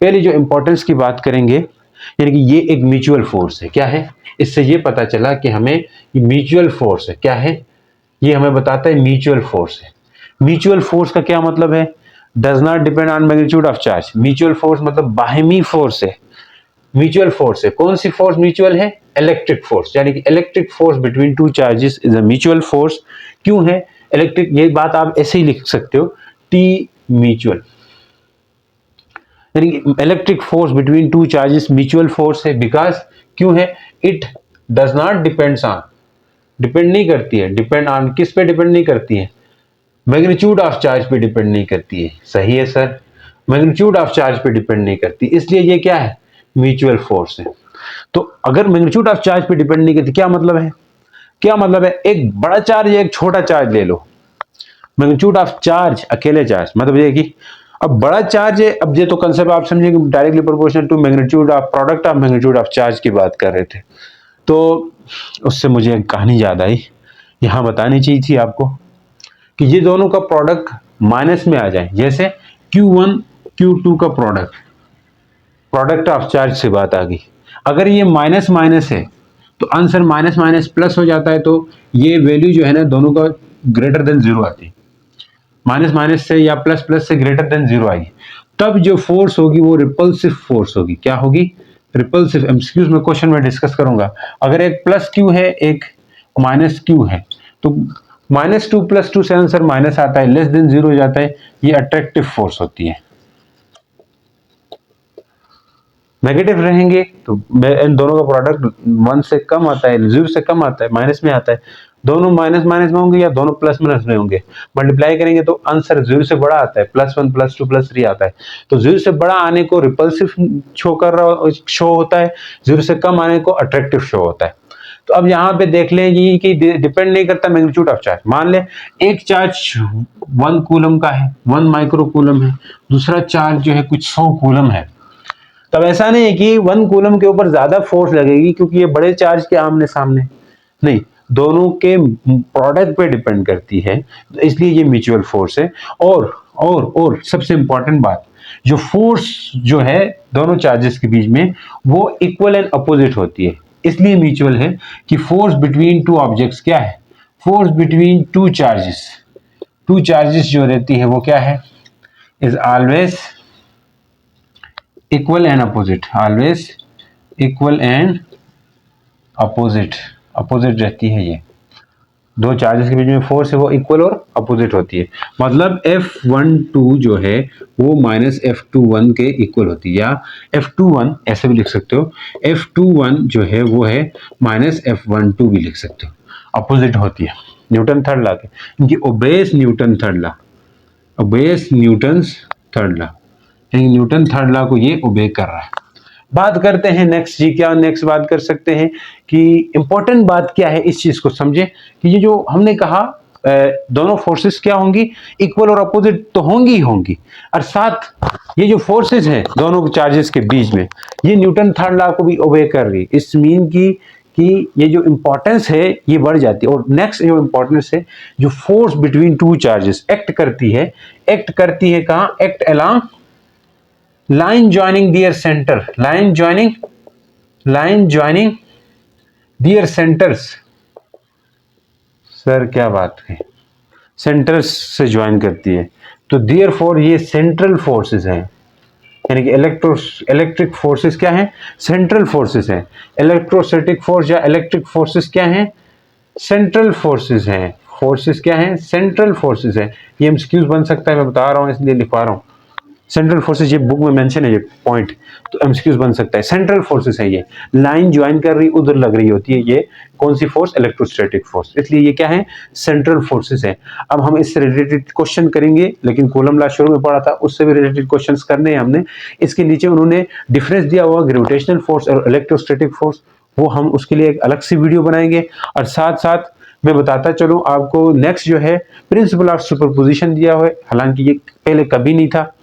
Speaker 1: पहले जो इंपॉर्टेंस की बात करेंगे, यानी कि ये एक म्यूचुअल फोर्स है, क्या है, इससे ये पता चला कि हमें ये म्यूचुअल फोर्स है, क्या है, ये हमें बताता है म्यूचुअल फोर्स है। म्यूचुअल फोर्स का क्या मतलब है, does not depend on magnitude of charge. Mutual force मतलब बाहिमी फोर्स है, म्यूचुअल फोर्स है। कौन सी फोर्स म्यूचुअल है, इलेक्ट्रिक फोर्स, यानी कि electric force between two charges is a mutual force. क्यों है इलेक्ट्रिक, ये बात आप ऐसे ही लिख सकते हो, टी म्यूचुअल, यानी electric force between two charges mutual force है। बिकॉज क्यों है, it does not depends on, depend नहीं करती है, डिपेंड ऑन किस पे डिपेंड नहीं करती है, मैग्नीट्यूड ऑफ चार्ज पे डिपेंड नहीं करती है। सही है सर, मैग्नीट्यूड ऑफ चार्ज पे डिपेंड नहीं करती, इसलिए ये क्या है, म्यूचुअल फोर्स है। तो अगर मैग्नीट्यूड ऑफ चार्ज पे डिपेंड नहीं करती, क्या मतलब है, क्या मतलब है, एक बड़ा चार्ज एक छोटा चार्ज ले लो, मैग्नीट्यूड ऑफ चार्ज अकेले चार्ज, मतलब ये कि अब बड़ा चार्ज है, अब ये तो कंसेप्ट आप समझेंगे directly proportional to magnitude of product of magnitude of charge की बात कर रहे थे। तो उससे मुझे एक कहानी याद आई, यहां बतानी चाहिए थी आपको कि ये दोनों का प्रोडक्ट माइनस में आ जाए, जैसे Q1 Q2 का प्रोडक्ट, प्रोडक्ट ऑफ चार्ज से बात आ गई। अगर ये माइनस माइनस है तो आंसर माइनस माइनस प्लस हो जाता है, तो ये वैल्यू जो है ना दोनों का ग्रेटर देन जीरो आती है, माइनस माइनस से या प्लस प्लस से ग्रेटर देन जीरो आएगी, तब जो फोर्स होगी वो रिपल्सिव फोर्स होगी। क्या होगी, रिपल्सिव। एमसीक्यूज में क्वेश्चन में डिस्कस करूंगा। अगर एक प्लस क्यू है एक माइनस क्यू है, तो -2 + 2 से आंसर माइनस आता है, लेस देन जीरो हो जाता है, ये अट्रैक्टिव फोर्स होती है। नेगेटिव रहेंगे तो इन दोनों का प्रोडक्ट 1 से कम आता है, 0 से कम आता है, माइनस में आता है। दोनों माइनस माइनस में होंगे या दोनों प्लस माइनस में होंगे, मल्टीप्लाई करेंगे तो आंसर 0 से बड़ा आता है, +1 +2 +3 आता है। तो 0 से बड़ा आने को रिपल्सिव शो होता है, 0 से कम आने को अट्रैक्टिव शो होता है। तो अब यहाँ पे देख लें कि डिपेंड नहीं करता मैग्नीट्यूड ऑफ चार्ज। मान ले एक चार्ज 1 कूलम का है, 1 माइक्रो कूलम है, दूसरा चार्ज जो है कुछ 100 कूलम है। तब ऐसा नहीं है कि 1 कूलम के ऊपर ज्यादा फोर्स लगेगी क्योंकि ये बड़े चार्ज के आमने सामने, नहीं, दोनों के प्रोडक्ट पे डिपेंड करती है, तो इसलिए ये म्यूचुअल फोर्स है। और सबसे इंपॉर्टेंट बात, जो फोर्स जो है दोनों चार्जेस के बीच में वो इक्वल एंड अपोजिट होती है। इसलिए म्यूचुअल है कि फोर्स बिटवीन टू ऑब्जेक्ट्स क्या है, फोर्स बिटवीन टू चार्जेस जो रहती है वो क्या है, is always equal and opposite, always equal and opposite रहती है। ये दो चार्जेस के बीच में फोर्स है वो इक्वल और अपोजिट होती है। मतलब F12 जो है वो माइनस F21 के इक्वल होती है, या F21 ऐसे भी लिख सकते हो, F21 जो है वो है माइनस F12 भी लिख सकते हो, अपोजिट होती है। न्यूटन थर्ड लॉ के, इनकी obeys Newton third law, obeys Newton's third law, यानी न्यूटन थर्ड लॉ को ये ओबे कर रहा है। बात करते हैं नेक्स्ट जी, क्या नेक्स्ट बात कर सकते हैं कि इंपॉर्टेंट बात क्या है, इस चीज को समझे कि ये जो हमने कहा दोनों फोर्सेस क्या होंगी, इक्वल और अपोजिट तो होंगी ही होंगी, और साथ ये जो फोर्सेस हैं दोनों चार्जेस के बीच में, ये न्यूटन थर्ड लॉ को भी ओबे कर रही। इस मीन कि ये जो इंपॉर्टेंस है ये बढ़ जाती है। और नेक्स्ट जो इंपॉर्टेंस है, जो force between two charges act करती है कहाँ, act along line joining their center, line joining their centers। Sir क्या बात है, सेंटर्स से ज्वाइन करती है, तो therefore ये सेंट्रल फोर्सेस हैं, यानी कि इलेक्ट्रिक फोर्सेस क्या हैं, सेंट्रल फोर्सेस हैं। इलेक्ट्रोस्टैटिक फोर्स या इलेक्ट्रिक फोर्सेस क्या हैं, सेंट्रल फोर्सेस हैं। फोर्सेस क्या हैं, सेंट्रल फोर्सेस हैं। ये एमसीक्यूज बन सकता है, मैं बता रहा हूँ इसलिए लिख पा रहा हूँ। सेंट्रल फोर्सेस ये बुक में मेंशन है ये पॉइंट, तो एमसीक्यूज बन सकता है। सेंट्रल फोर्सेस है, ये लाइन ज्वाइन कर रही उधर लग रही होती है, ये कौन सी फोर्स, इलेक्ट्रोस्टैटिक फोर्स, इसलिए ये क्या है, सेंट्रल फोर्सेस है। अब हम इससे रिलेटेड क्वेश्चन करेंगे, लेकिन कॉलम लॉ शुरू में पढ़ा था उससे भी रिलेटेड क्वेश्चंस करने हैं हमने। इसके नीचे उन्होंने डिफरेंस दिया हुआ ग्रेविटेशनल फोर्स और इलेक्ट्रोस्टैटिक फोर्स, वो हम उसके लिए एक अलग सी वीडियो बनाएंगे। और साथ साथ मैं बताता चलूं आपको, नेक्स्ट जो है प्रिंसिपल ऑफ सुपरपोजिशन दिया हुआ है, हालांकि ये पहले कभी नहीं था,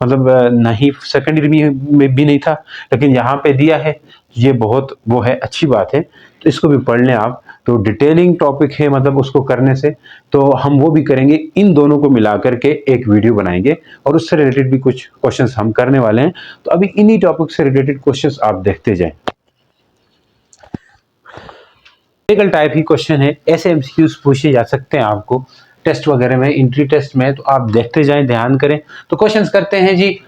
Speaker 1: मतलब नहीं सेकेंडरी में भी नहीं था, लेकिन यहाँ पे दिया है, ये बहुत वो है, अच्छी बात है, तो इसको भी पढ़ लें आप। तो डिटेलिंग टॉपिक है, मतलब उसको करने से तो हम वो भी करेंगे, इन दोनों को मिला करके एक वीडियो बनाएंगे और उससे रिलेटेड भी कुछ क्वेश्चंस हम करने वाले हैं। तो अभी इन्हीं टॉपिक से रिलेटेड क्वेश्चंस आप देखते जाएं। टाइप ही क्वेश्चन है, ऐसे एमसीक्यूज पूछे जा सकते हैं आपको टेस्ट वगैरह में, एंट्री टेस्ट में, तो आप देखते जाएं, ध्यान करें। तो क्वेश्चंस करते हैं जी,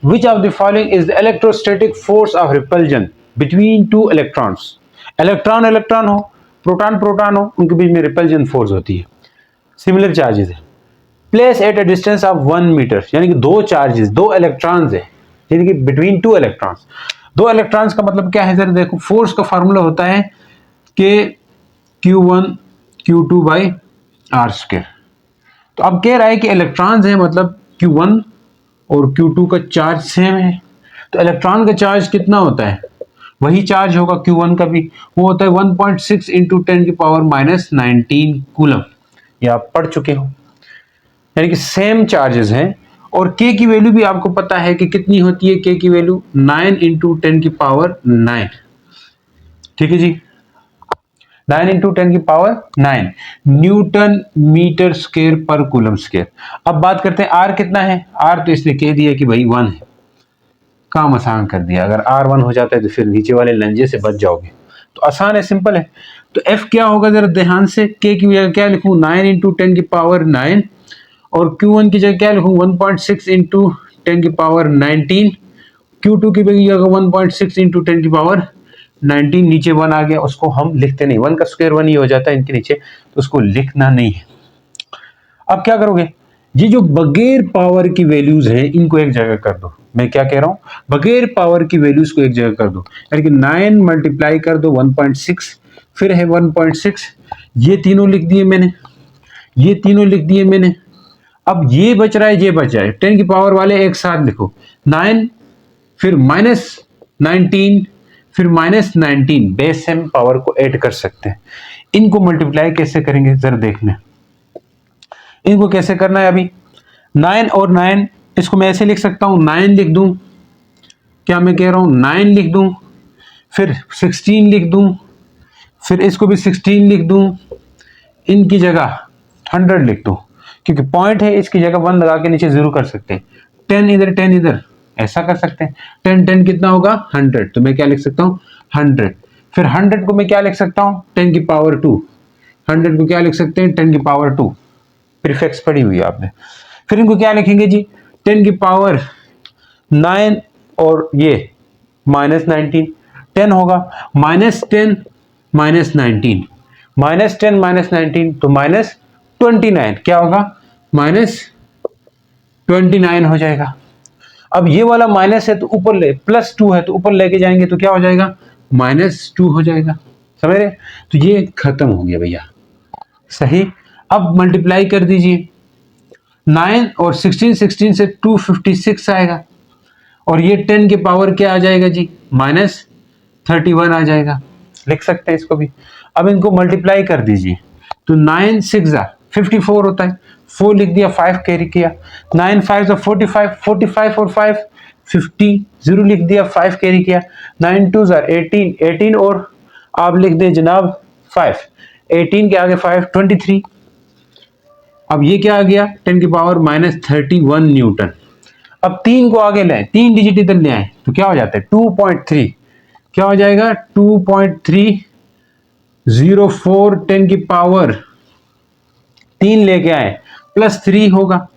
Speaker 1: which of the following is the electrostatic force of repulsion between two electrons. Electron हो, प्रोटॉन हो, उनके बीच में रिपल्जन फोर्स होती है, सिमिलर चार्जेस है। Place at a distance of 1 metre, यानी कि दो चार्जेस, दो इलेक्ट्रॉन्स है, यानी कि बिटवीन टू इलेक्ट्रॉन्स। दो इलेक्ट्रॉन्स का मतलब क्या है, जरा देखो, फोर्स का फार्मूला होता है कि Q1 Q2 by r square. तो अब कह रहा है कि इलेक्ट्रॉन्स हैं, मतलब Q1 और Q2 का चार्ज सेम है, तो इलेक्ट्रॉन का चार्ज कितना होता है, वही चार्ज होगा Q1 का भी, वो होता है 1.6 इंटू 10 की पावर माइनस 19 कूलम। ये आप पढ़ चुके हो, यानी कि सेम चार्जेस हैं। और K की वैल्यू भी आपको पता है कि कितनी होती है, K की वैल्यू 9 इंटू 10 की पावर 9, ठीक है जी, 9 इंटू 10 की पावर 9 न्यूटन मीटर स्क्वायर पर कूलम स्क्वायर। अब बात करते हैं आर कितना है, आर तो इसने कह दिया कि भाई 1 है, काम आसान कर दिया। अगर आर 1 हो जाता है तो फिर नीचे वाले लंजे से बच जाओगे, तो आसान है, सिंपल है। तो एफ क्या होगा जरा ध्यान से, के की जगह क्या लिखूं, 9 इंटू 10 की पावर 9, और Q1 की जगह क्या लिखूं, 1.6 इंटू 10 की पावर 19, Q2 की जगह 1.6 इंटू 10 की पावर 19, नीचे 1 आ गया, उसको हम लिखते नहीं, 1 का स्क्वायर 1 ही हो जाता है इनके नीचे, तो उसको लिखना नहीं है। अब क्या करोगे, ये जो बगैर पावर की वैल्यूज हैं इनको एक जगह कर दो। मैं क्या कह रहा हूं, बगैर पावर की वैल्यूज को एक जगह कर दो, यानी कि 9 मल्टीप्लाई कर दो 1.6, फिर है 1.6, ये तीनों लिख दिए मैंने, ये तीनों लिख दिए मैंने। अब ये बच रहा है, ये बच रहा है, 10 की पावर वाले एक साथ लिखो, 9 फिर माइनस 19 फिर माइनस 19, बेस सेम पावर को ऐड कर सकते हैं। इनको मल्टीप्लाई कैसे करेंगे जरा देखना, इनको कैसे करना है। अभी 9 और 9, इसको मैं ऐसे लिख सकता हूं, 9 लिख दूं, क्या मैं कह रहा हूं, 9 लिख दूं, फिर 16 लिख दूं, फिर इसको भी 16 लिख दूं, इनकी जगह 100 लिख दूं, क्योंकि पॉइंट है, इसकी जगह 1 लगा के नीचे 0 कर सकते हैं, 10 इधर 10 इधर, ऐसा कर सकते हैं। 10 10 कितना होगा, 100, तो मैं क्या लिख सकता हूं, 100। फिर 100 को मैं क्या लिख सकता हूँ 10 की पावर 2, 100 को क्या लिख सकते हैं 10 की पावर 2, प्रीफिक्स पढ़ी हुई है आपने। फिर इनको क्या लिखेंगे जी 10 की पावर 9 और ये -19, 10 होगा -10 -19, -10 -19 तो -29, क्या होगा -29 हो जाएगा। अब ये वाला माइनस है तो ऊपर ले, +2 है तो ऊपर लेके जाएंगे तो क्या हो जाएगा -2 हो जाएगा, समझ रहे। तो ये खत्म हो गया भैया, सही। अब मल्टीप्लाई कर दीजिए 9 और 16, 16 से 256 आएगा, और ये 10 के पावर क्या आ जाएगा जी -31 आ जाएगा, लिख सकते हैं इसको भी। अब इनको मल्टीप्लाई कर दीजिए तो 9 6 54 होता है, 4 लिख दिया, 5 कैरी किया, 9 5 45, 45 और 5 50, 0 लिख दिया, 5 कैरी किया, 9 2 18, 18 और आप लिख दें जनाब 5, 18 के आगे 5 23। अब ये क्या आ गया 10 की पावर -31 न्यूटन। अब 3 को आगे लें, 3 डिजिट इधर ले आए तो क्या हो जाता है 2.3, क्या हो जाएगा 2.304, 10 की पावर 3 लेके आए +3 होगा,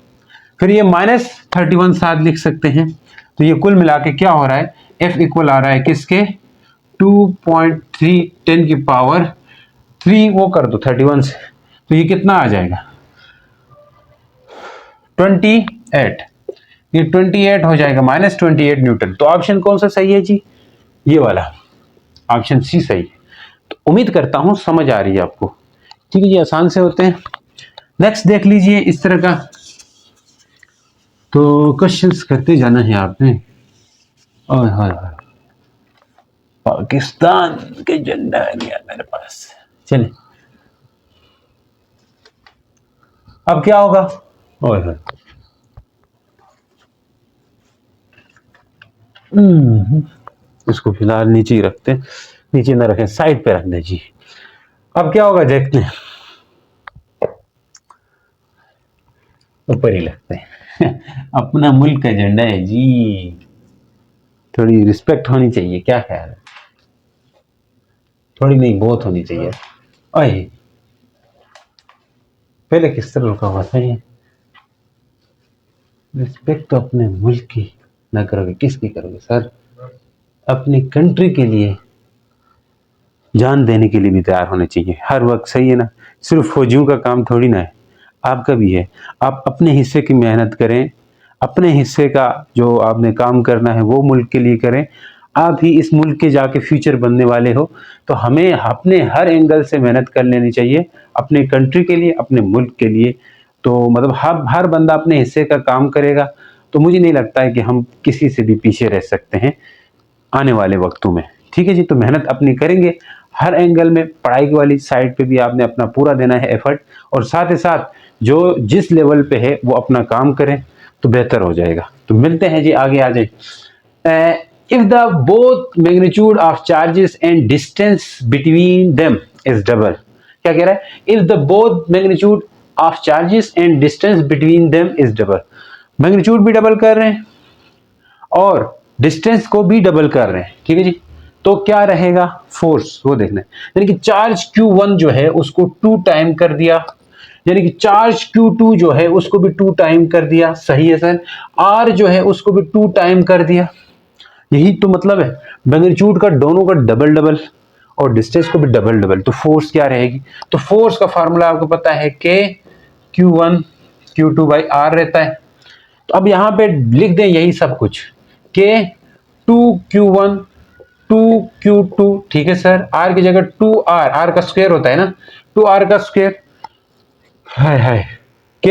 Speaker 1: फिर ये -31 साथ लिख सकते हैं। तो ये कुल मिला के क्या हो रहा है F इक्वल आ रहा है किसके 2.3, 10 की पावर 3 वो कर दो 31 से, तो ये कितना आ जाएगा 28, ये 28 हो जाएगा -28 न्यूटन। तो ऑप्शन कौन सा सही है जी, ये वाला ऑप्शन सी सही है। तो उम्मीद करता हूं समझ आ रही है आपको, ठीक है जी, आसान से होते हैं। नेक्स्ट देख लीजिए इस तरह का, तो क्वेश्चंस करते जाना है आपने। और हाँ पाकिस्तान के झंडा आ गया मेरे पास, चले अब क्या होगा। और इसको फिलहाल नीचे ही रखते हैं, नीचे ना रखें, साइड पे रखना जी। अब क्या होगा देखते हैं, ऊपर ही लगते हैं अपना मुल्क का झंडा है जी, थोड़ी रिस्पेक्ट होनी चाहिए, क्या ख्याल है, थोड़ी नहीं बहुत होनी चाहिए। अरे पहले किस तरह रुका हुआ था ये, रिस्पेक्ट तो अपने मुल्क की ना करोगे किसकी करोगे सर, अपनी कंट्री के लिए जान देने के लिए भी तैयार होने चाहिए हर वक्त, सही है ना। सिर्फ फौजियों का काम थोड़ी ना है, आपका भी है। आप अपने हिस्से की मेहनत करें, अपने हिस्से का जो आपने काम करना है वो मुल्क के लिए करें, आप ही इस मुल्क के जाके फ्यूचर बनने वाले हो। तो हमें अपने हर एंगल से मेहनत कर लेनी चाहिए अपने कंट्री के लिए, अपने मुल्क के लिए। तो मतलब हर बंदा अपने हिस्से का काम करेगा तो मुझे नहीं लगता है कि हम किसी से भी पीछे रह सकते हैं आने वाले वक्तों में, ठीक है जी। तो मेहनत अपनी करेंगे हर एंगल में, पढ़ाई वाली साइड पे भी आपने अपना पूरा देना है एफर्ट, और साथ ही साथ जो जिस लेवल पे है वो अपना काम करें तो बेहतर हो जाएगा। तो मिलते हैं जी, आगे आ जाए। If the both magnitude of charges and distance between them is double, क्या कह रहा है, if the both magnitude of charges and distance between them is double, magnitude भी डबल कर रहे हैं और डिस्टेंस को भी डबल कर रहे हैं, ठीक है जी। तो क्या रहेगा फोर्स वो देखना है, यानी कि चार्ज Q1 जो है उसको 2 टाइम कर दिया, यानी कि चार्ज Q2 जो है उसको भी 2 टाइम कर दिया, सही है सर। R जो है उसको भी 2 टाइम कर दिया, यही तो मतलब है, मैग्नीट्यूड का दोनों का डबल डबल और डिस्टेंस को भी डबल डबल, तो फोर्स क्या रहेगी। तो फोर्स का फार्मूला आपको पता है K Q1 Q2 by R रहता है। तो अब यहां पे लिख दें यही सब कुछ, K 2Q1 2Q2, ठीक है सर। R की जगह 2R, R का स्क्वायर होता है ना, 2R का स्क्वायर, हाय K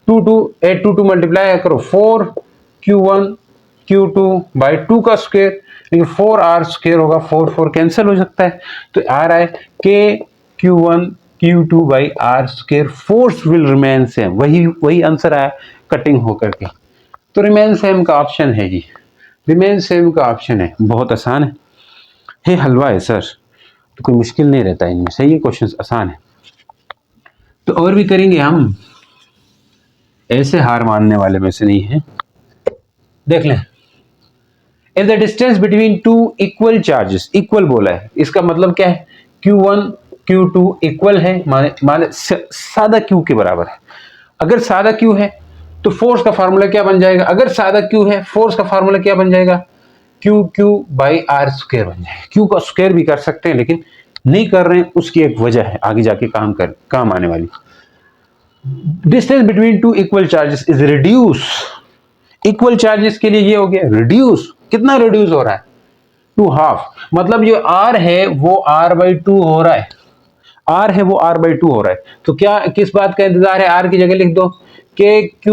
Speaker 1: 8 2 मल्टीप्लाई करो 4Q1 Q2 बाई 2 का स्क्वायर, लेकिन 4R स्क्वायर होगा, 4 4 कैंसिल हो सकता है, तो आ रहा है K Q1 Q2 by R square, force will remain same, वही आंसर आया कटिंग होकर के। तो रिमेन सेम का ऑप्शन है जी, रिमेन सेम का ऑप्शन है, बहुत आसान है हलवा है सर, तो कोई मुश्किल नहीं रहता इनमें, सही है, क्वेश्चंस आसान है। तो और भी करेंगे हम, ऐसे हार मानने वाले में से नहीं है। देख लें, if the distance between two equal charges, equal बोला है, इसका मतलब क्या है, Q1 Q2 इक्वल है, माने सादा Q के बराबर है। अगर सादा Q है तो फोर्स का फार्मूला क्या बन जाएगा, अगर सादा Q है फोर्स का फार्मूला क्या बन जाएगा, Q बाई आर स्क्वायर बन जाएगा। Q का स्क्वायर भी कर सकते हैं लेकिन नहीं कर रहे हैं, उसकी एक वजह है आगे जाके काम आने वाली। Distance between two equal charges is reduce, equal charges के लिए ये हो गया रिड्यूस, कितना रिड्यूस हो रहा है, टू हाफ, मतलब जो आर है वो r/2 हो रहा है, आर है वो r/2 हो रहा है। तो क्या किस बात का इंतजार है, आर की जगह लिख दो KQ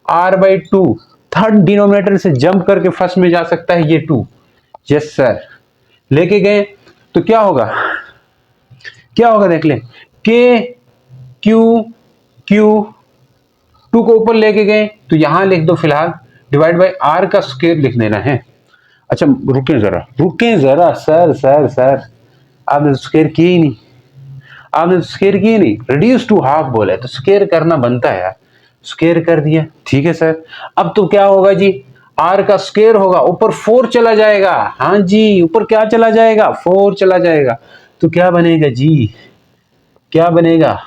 Speaker 1: r/2, थर्ड डिनोमिनेटर से जंप करके फर्स्ट में जा सकता है ये 2। यस सर, लेके गए तो क्या होगा, क्या होगा देख ले, KQ 2 को ऊपर लेके गए तो यहां लिख दो फिलहाल, डिवाइड बाय आर का स्क्वायर लिख देना है। अच्छा रुकें जरा सर सर सर, आपने स्क्वायर किए ही नहीं, आपने स्क्वायर किए नहीं, रिड्यूस टू हाफ बोला है तो स्क्वायर करना बनता है यार, स्क्वायर कर दिया, ठीक है सर। अब तो क्या होगा जी, आर का स्क्वायर होगा, ऊपर 4 चला जाएगा, हाँ जी ऊपर क्या चला जाएगा, 4 चला जाएगा, तो क्या बनेगा जी, क्या बनेगा,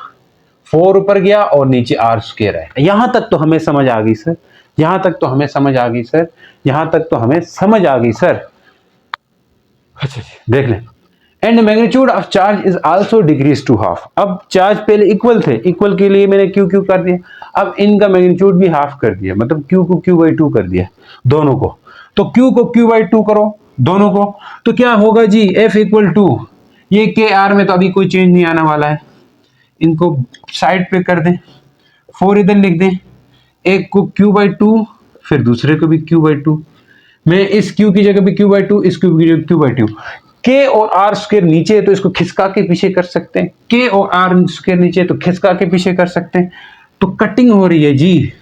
Speaker 1: 4 ऊपर गया और नीचे आर स्क्वायर है। यहां तक तो हमें समझ आ गई सर, यहां तक तो हमें समझ आ गई सर, यहां तक तो हमें समझ आ गई सर। अच्छा देख लें, and magnitude of charge is also decrease to half. अब चार्ज पहले इक्वल थे, इक्वल के लिए मैंने Q कर दिया, अब इनका मैग्नीट्यूड भी हाफ कर दिया, मतलब Q को Q/2 कर दिया दोनों को, तो Q को Q/2 करो दोनों को, तो क्या होगा जी, F इक्वल टू, ये KR में तो अभी कोई चेंज नहीं आने वाला है, इनको साइड पे कर दें, 4 इधर लिख दें, एक को Q/2 फिर दूसरे को भी Q/2, मैं इस Q की जगह भी Q/2, इस Q की जगह Q/2, K और R स्क्वायर नीचे है तो इसको खिसका के पीछे कर सकते हैं, K और R स्क्वायर नीचे है तो खिसका के पीछे कर सकते हैं, तो कटिंग हो रही है जी,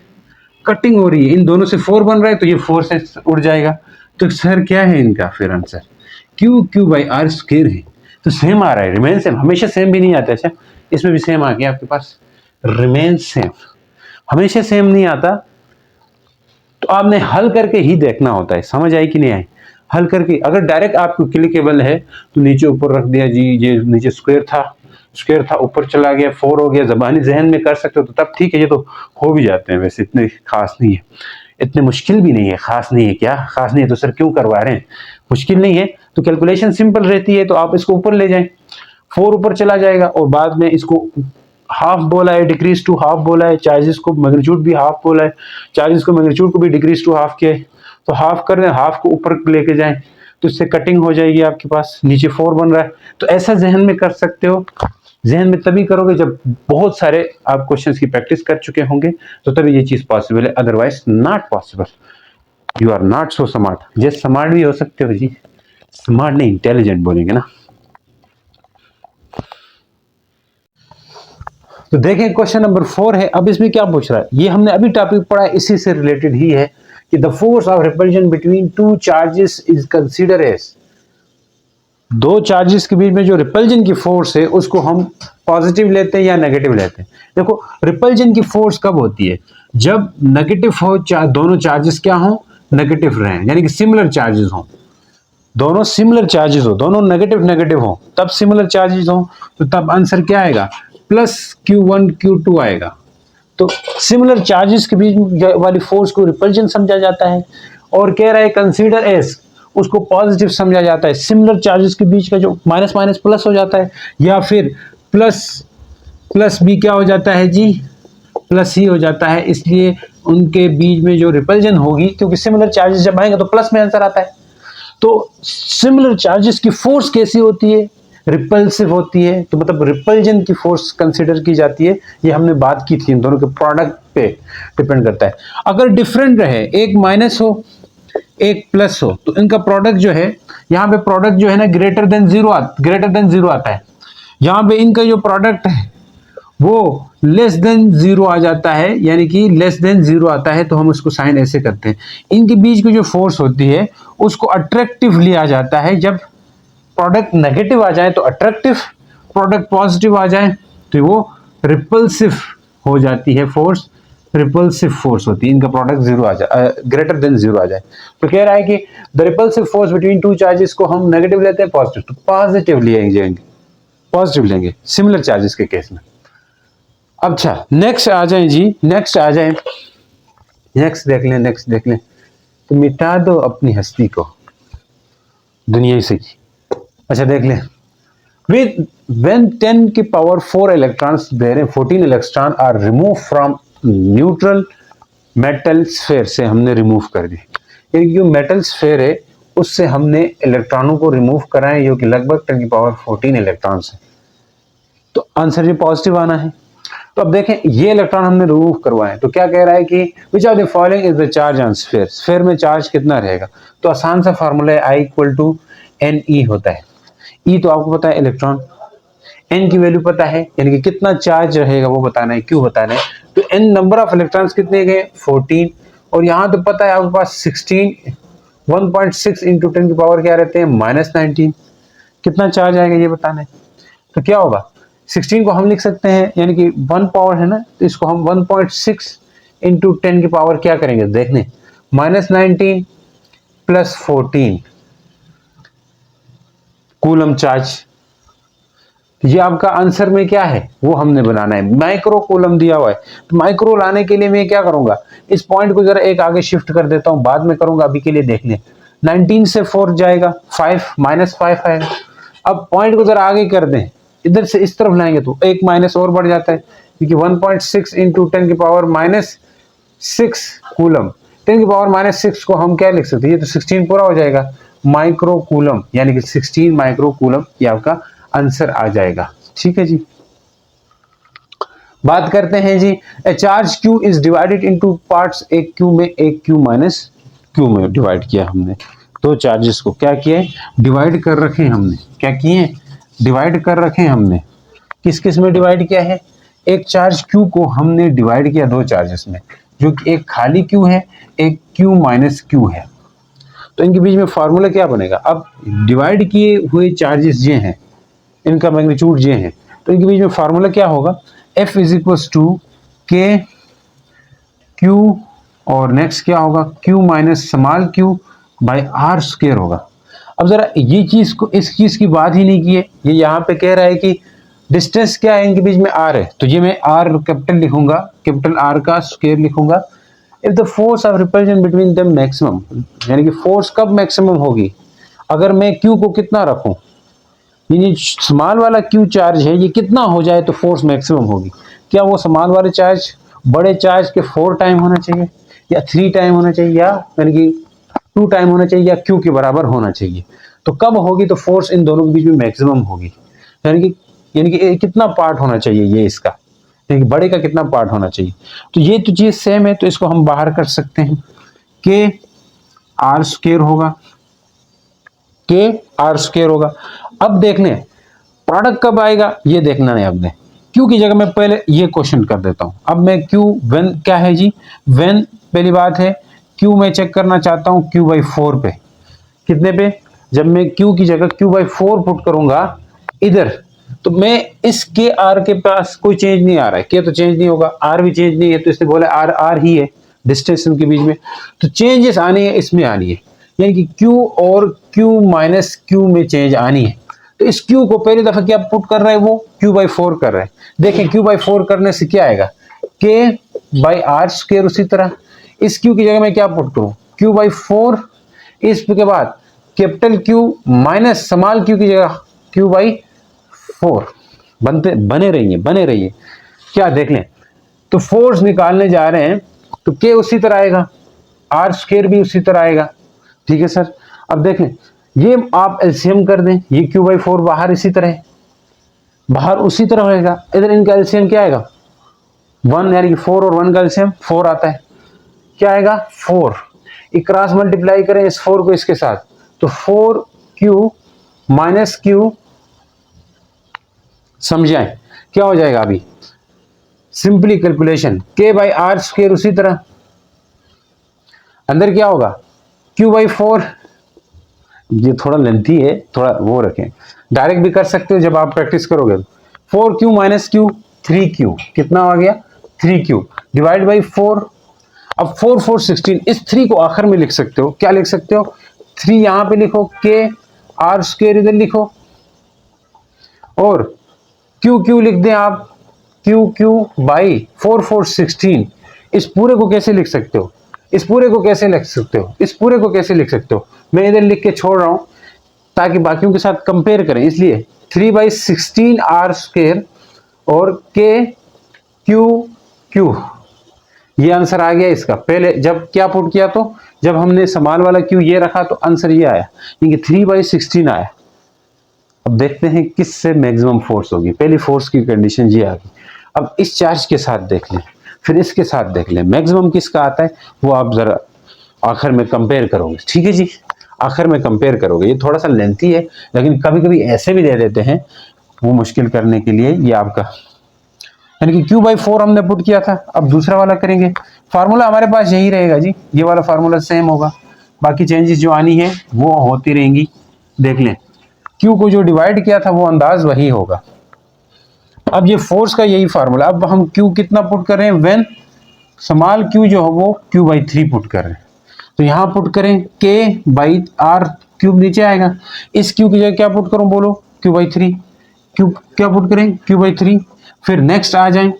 Speaker 1: कटिंग हो रही है, इन दोनों से 4 बन रहा है तो ये 4 से उड़ जाएगा, तो सर क्या है इनका फिर आंसर, Q/R स्क्वायर है, तो सेम आ रहा है, रिमेन सेम, हमेशा सेम भी नहीं आता, अच्छा इसमें भी सेम आ गया आपके पास, रिमेन सेम, हमेशा सेम नहीं आता, तो आपने हल करके ही देखना होता है, समझ आई कि नहीं आई, हल करके, अगर डायरेक्ट आपको क्लिकेबल है तो नीचे ऊपर रख दिया जी, ये नीचे स्क्वायर था ऊपर चला गया 4 हो गया, जबानी जहन में कर सकते हो तो तब ठीक है, ये तो हो भी जाते हैं, वैसे इतने खास नहीं है, इतने मुश्किल भी नहीं है, खास नहीं है, क्या खास नहीं है तो सर क्यों करवा रहे हैं, मुश्किल नहीं है तो कैलकुलेशन सिंपल रहती है, तो आप इसको ऊपर ले जाएं, 4 ऊपर चला जाएगा और बाद में इसको हाफ बोला है, डिक्रीज टू हाफ बोला है, चार्जेस को मैग्नीट्यूड भी हाफ बोला है, चार्जेस को मैग्नीट्यूड को भी डिक्रीज टू हाफ किया है, तो हाफ कर दें, हाफ को ऊपर लेके जाएं तो इससे कटिंग हो जाएगी, आपके पास नीचे 4 बन रहा है, तो ऐसा जहन में कर सकते हो, जहन में तभी करोगे जब बहुत सारे आप क्वेश्चंस की प्रैक्टिस कर चुके होंगे, तो तभी ये चीज पॉसिबल है, otherwise not possible, you are not so smart, just smart भी हो सकते हो जी, स्मार्ट नहीं इंटेलिजेंट बोलेंगे ना। तो देखें क्वेश्चन नंबर 4 है, अब इसमें क्या पूछ रहा है, ये हमने अभी टॉपिक पढ़ा है, इसी से रिलेटेड ही है कि the force of repulsion between two charges is consider as, दो चार्जेस के बीच में जो रिपल्जन की फोर्स है उसको हम पॉजिटिव लेते हैं या नेगेटिव लेते हैं। देखो रिपल्जन की फोर्स कब होती है, जब नेगेटिव हो, दोनों चार्जेस क्या हो, नेगेटिव रहें, यानी कि सिमिलर चार्जेस हो, दोनों सिमिलर चार्जेस हो, दोनों नेगेटिव नेगेटिव हो, तब सिमिलर चार्जेस हो, तो तब आंसर क्या आएगा, प्लस Q1 Q2 आएगा। तो सिमिलर चार्जेस के बीच वाली फोर्स को रिपल्जन समझा जाता है, और कह रहा है कंसीडर एस, उसको पॉजिटिव समझा जाता है, सिमिलर चार्जेस के बीच का जो माइनस माइनस प्लस हो जाता है, या फिर प्लस प्लस भी क्या हो जाता है जी, प्लस ही हो जाता है, इसलिए उनके बीच में जो रिपल्जन होगी, क्योंकि सिमिलर चार्जेस जब आएंगे तो प्लस में आंसर आता है, तो सिमिलर चार्जेस की फोर्स कैसी होती है, रिपल्सिव होती है, तो मतलब रिपल्जन की फोर्स कंसीडर की जाती है, ये हमने बात की थी, इन दोनों के प्रोडक्ट पे डिपेंड करता है। अगर डिफरेंट रहे, एक माइनस हो एक प्लस हो, तो इनका प्रोडक्ट जो है, यहाँ पे प्रोडक्ट जो है ना ग्रेटर देन जीरो आता है, यहाँ पे इनका जो प्रोडक्ट है वो लेस देन जीरो आ जाता है, यानी कि लेस देन जीरो आता है, तो हम उसको साइन ऐसे करते हैं, इनके बीच की जो फोर्स होती है उसको अट्रैक्टिव लिया जाता है, जब प्रोडक्ट नेगेटिव आ जाए तो अट्रैक्टिव, प्रोडक्ट पॉजिटिव आ जाए तो वो रिपल्सिव हो जाती है फोर्स, रिपल्सिव फोर्स होती है, इनका प्रोडक्ट जीरो आ जाए, ग्रेटर देन जीरो आ जाए। तो कह रहा है कि the repulsive force between two charges को हम नेगेटिव लेते हैं पॉजिटिव, तो पॉजिटिव लेंगे, पॉजिटिव लेंगे सिमिलर चार्जेस के केस में। अच्छा नेक्स्ट आ जाए जी, नेक्स्ट आ जाए, नेक्स्ट देख लें, नेक्स्ट देख लें। तो मिटा दो अपनी हस्ती को दुनिया से की। अच्छा देख लें, with when 10 की पावर 4 इलेक्ट्रॉन्स दे रहे हैं, 14 electron are remove from neutral metal sphere से हमने रिमूव कर दी, यानी जो मेटल स्फेयर है उससे हमने इलेक्ट्रॉनों को रिमूव करा है, जो कि लगभग 10 की पावर 14 इलेक्ट्रॉन्स है। तो आंसर ये पॉजिटिव आना है। तो अब देखें ये इलेक्ट्रॉन हमने रिमूव करवाए, तो क्या कह रहा है कि which of the following is the charge on sphere, sphere में चार्ज कितना रहेगा। तो आसान सा फार्मूला है I equal to n e होता है। ई तो आपको पता है इलेक्ट्रॉन, एन की वैल्यू पता है, यानी कि कितना चार्ज रहेगा वो बताना है, क्यों बताना है। तो एन नंबर ऑफ इलेक्ट्रॉन्स कितने गए 14, और यहाँ तो पता है आपके पास 16, 1.6 इंटू 10 की पावर क्या रहते हैं -19, कितना चार्ज आएगा ये बताना है। तो क्या होगा 16 को हम लिख सकते हैं, यानी कि 1 पावर है ना, तो इसको हम 1.6 इंटू 10 की पावर क्या करेंगे देखने, -19 प्लस 14 कूलम चार्ज। ये आपका आंसर में क्या है वो हमने बनाना है, माइक्रो कूलम दिया हुआ है। तो माइक्रो लाने के लिए मैं क्या करूंगा, इस पॉइंट को जरा एक आगे शिफ्ट कर देता हूं, बाद में करूंगा, अभी के लिए देख लें। 19 से 4 जाएगा 5, -5 आएगा। अब पॉइंट को जरा आगे कर दें, इधर से इस तरफ लाएंगे तो एक माइनस और बढ़ जाता है, क्योंकि 1.6 इंटू 10 की पावर -6 कूलम, 10 की पावर -6 को हम क्या लिख सकते हैं, ये तो 16 पूरा हो जाएगा, माइक्रो कूलम, यानी कि 16 माइक्रो कूलम ये आपका आंसर आ जाएगा। ठीक है जी, बात करते हैं जी, a charge Q is divided into parts, एक Q में एक Q माइनस Q में डिवाइड किया हमने, दो चार्जेस को क्या किया डिवाइड कर रखे हमने, क्या किए डिवाइड कर रखे हमने, किस किस में डिवाइड किया है, एक चार्ज Q को हमने डिवाइड किया दो चार्जेस में, जो कि एक खाली Q है, एक Q माइनस Q है। तो इनके बीच में फार्मूला क्या बनेगा, अब डिवाइड किए हुए चार्जेस ये हैं, इनका मैग्नीट्यूड ये है, तो इनके बीच में फार्मूला क्या होगा, F is equal to k Q, और नेक्स्ट क्या होगा Q minus small q by r square होगा। अब जरा ये चीज को, इस चीज की बात ही नहीं की है, ये यहाँ पे कह रहा है कि डिस्टेंस क्या है इनके बीच में r है, तो ये मैं r कैपिटल लिखूंगा, कैपिटल R का स्क्वायर लिखूंगा। If the force of repulsion between them maximum, यानी कि फोर्स कब मैक्सिमम होगी, अगर मैं Q को कितना रखूं, यानी स्मॉल वाला Q चार्ज है ये कितना हो जाए तो फोर्स मैक्सिमम होगी। क्या वो स्मॉल वाले चार्ज बड़े चार्ज के 4 टाइम होना चाहिए, या 3 टाइम होना चाहिए, या यानी कि 2 टाइम होना चाहिए, या Q के बराबर होना चाहिए। तो कब होगी तो फोर्स इन दोनों के बीच में मैक्सिमम होगी, यानी कि कितना पार्ट होना चाहिए ये इसका, यानी कि बड़े का कितना पार्ट होना चाहिए। तो ये तो चीज सेम है, तो इसको हम बाहर कर सकते हैं, के आर स्क्वायर होगा, के आर स्क्वायर होगा। अब देख लें प्रोडक्ट कब आएगा ये देखना है आपने, क्यू की जगह मैं पहले ये क्वेश्चन कर देता हूं। अब मैं क्यू व्हेन क्या है जी, व्हेन पहली बात है क्यू मैं चेक करना चाहता हूं Q/4 पे, कितने पे, जब मैं क्यू की जगह Q/4 पुट करूंगा इधर, तो मैं इस के आर के पास कोई चेंज नहीं आ रहा है, के तो चेंज नहीं होगा, आर भी चेंज नहीं है, तो इसने बोला आर आर ही है डिस्टेंस के बीच में, तो चेंजेस आनी है इसमें आनी है, यानी कि Q और Q माइनस Q में चेंज आनी है। तो इस Q को पहली दफा क्या पुट कर रहा है वो Q/4 कर रहा है। देखें Q/4 करने से क्या आएगा, K/R स्क्वायर, उसी तरह इस Q की जगह मैं क्या पुट करूं Q/4, इसके बाद capital Q minus small Q की जगह Q/4, बने रहिए क्या देख लें। तो फोर्स निकालने जा रहे हैं तो K उसी तरह आएगा, R स्क्वायर भी उसी तरह आएगा। ठीक है सर, अब देखें ये आप एलसीएम कर दें, ये Q/4 बाहर इसी तरह, बाहर उसी तरह होएगा, इधर इनका एलसीएम क्या आएगा 1, यानी कि 4 और 1 का एलसीएम 4 आता है, क्या आएगा 4, एक क्रॉस मल्टीप्लाई करें इस 4 को इसके साथ, तो 4Q माइनस Q, समझाएं क्या हो जाएगा, अभी सिंपली कैलकुलेशन K/R स्क्वायर, उसी तरह अंदर क्या होगा Q/4, ये थोड़ा लेंथी है, थोड़ा वो रखें, डायरेक्ट भी कर सकते हो जब आप प्रैक्टिस करोगे। 4Q माइनस Q 3Q कितना आ गया 3Q डिवाइड बाई 4। अब 4 4 16, इस 3 को आखिर में लिख सकते हो, क्या लिख सकते हो, 3 यहां पे लिखो, के आर स्क्वायर इधर लिखो, और क्यू क्यू लिख दें आप, क्यू क्यू बाई 4 4 16। इस पूरे को कैसे लिख सकते हो, इस पूरे को कैसे लिख सकते हो, इस पूरे को कैसे लिख सकते हो, मैं इधर लिख के छोड़ रहा हूं ताकि बाकियों के साथ कंपेयर करें, इसलिए 3/16 आर स्क्वायर और के क्यू क्यू, ये आंसर आ गया इसका। पहले जब क्या पुट किया, तो जब हमने समान वाला क्यू ये रखा तो आंसर ये आया, क्योंकि 3/16 आया। अब देखते हैं किससे मैक्सिमम फोर्स होगी। पहली फोर्स की कंडीशन ये आ गई। अब इस चार्ज के साथ देख लें, फिर इसके साथ देख लें, मैक्सिमम किसका आता है वो आप जरा आखिर में कंपेयर करोगे, ठीक है जी, आखिर में कंपेयर करोगे। ये थोड़ा सा लेंथी है, लेकिन कभी कभी ऐसे भी दे देते हैं, वो मुश्किल करने के लिए ये आपका, यानी कि Q/4 हमने पुट किया था। अब दूसरा वाला करेंगे, फार्मूला हमारे पास यही रहेगा जी, ये वाला फार्मूला सेम होगा, बाकी चेंजेस जो आनी है वो होती रहेंगी। देख लें, Q को जो डिवाइड किया था वो अंदाज वही होगा। अब ये फोर्स का यही फार्मूला, अब हम Q कितना पुट कर रहे हैं, व्हेन स्मॉल Q जो है वो Q/3 पुट कर रहे हैं, तो यहां पुट करें K/R क्यूब नीचे आएगा, इस Q की जगह क्या पुट करूं बोलो, Q/3, Q क्या पुट करें, Q/3। फिर नेक्स्ट आ जाएं,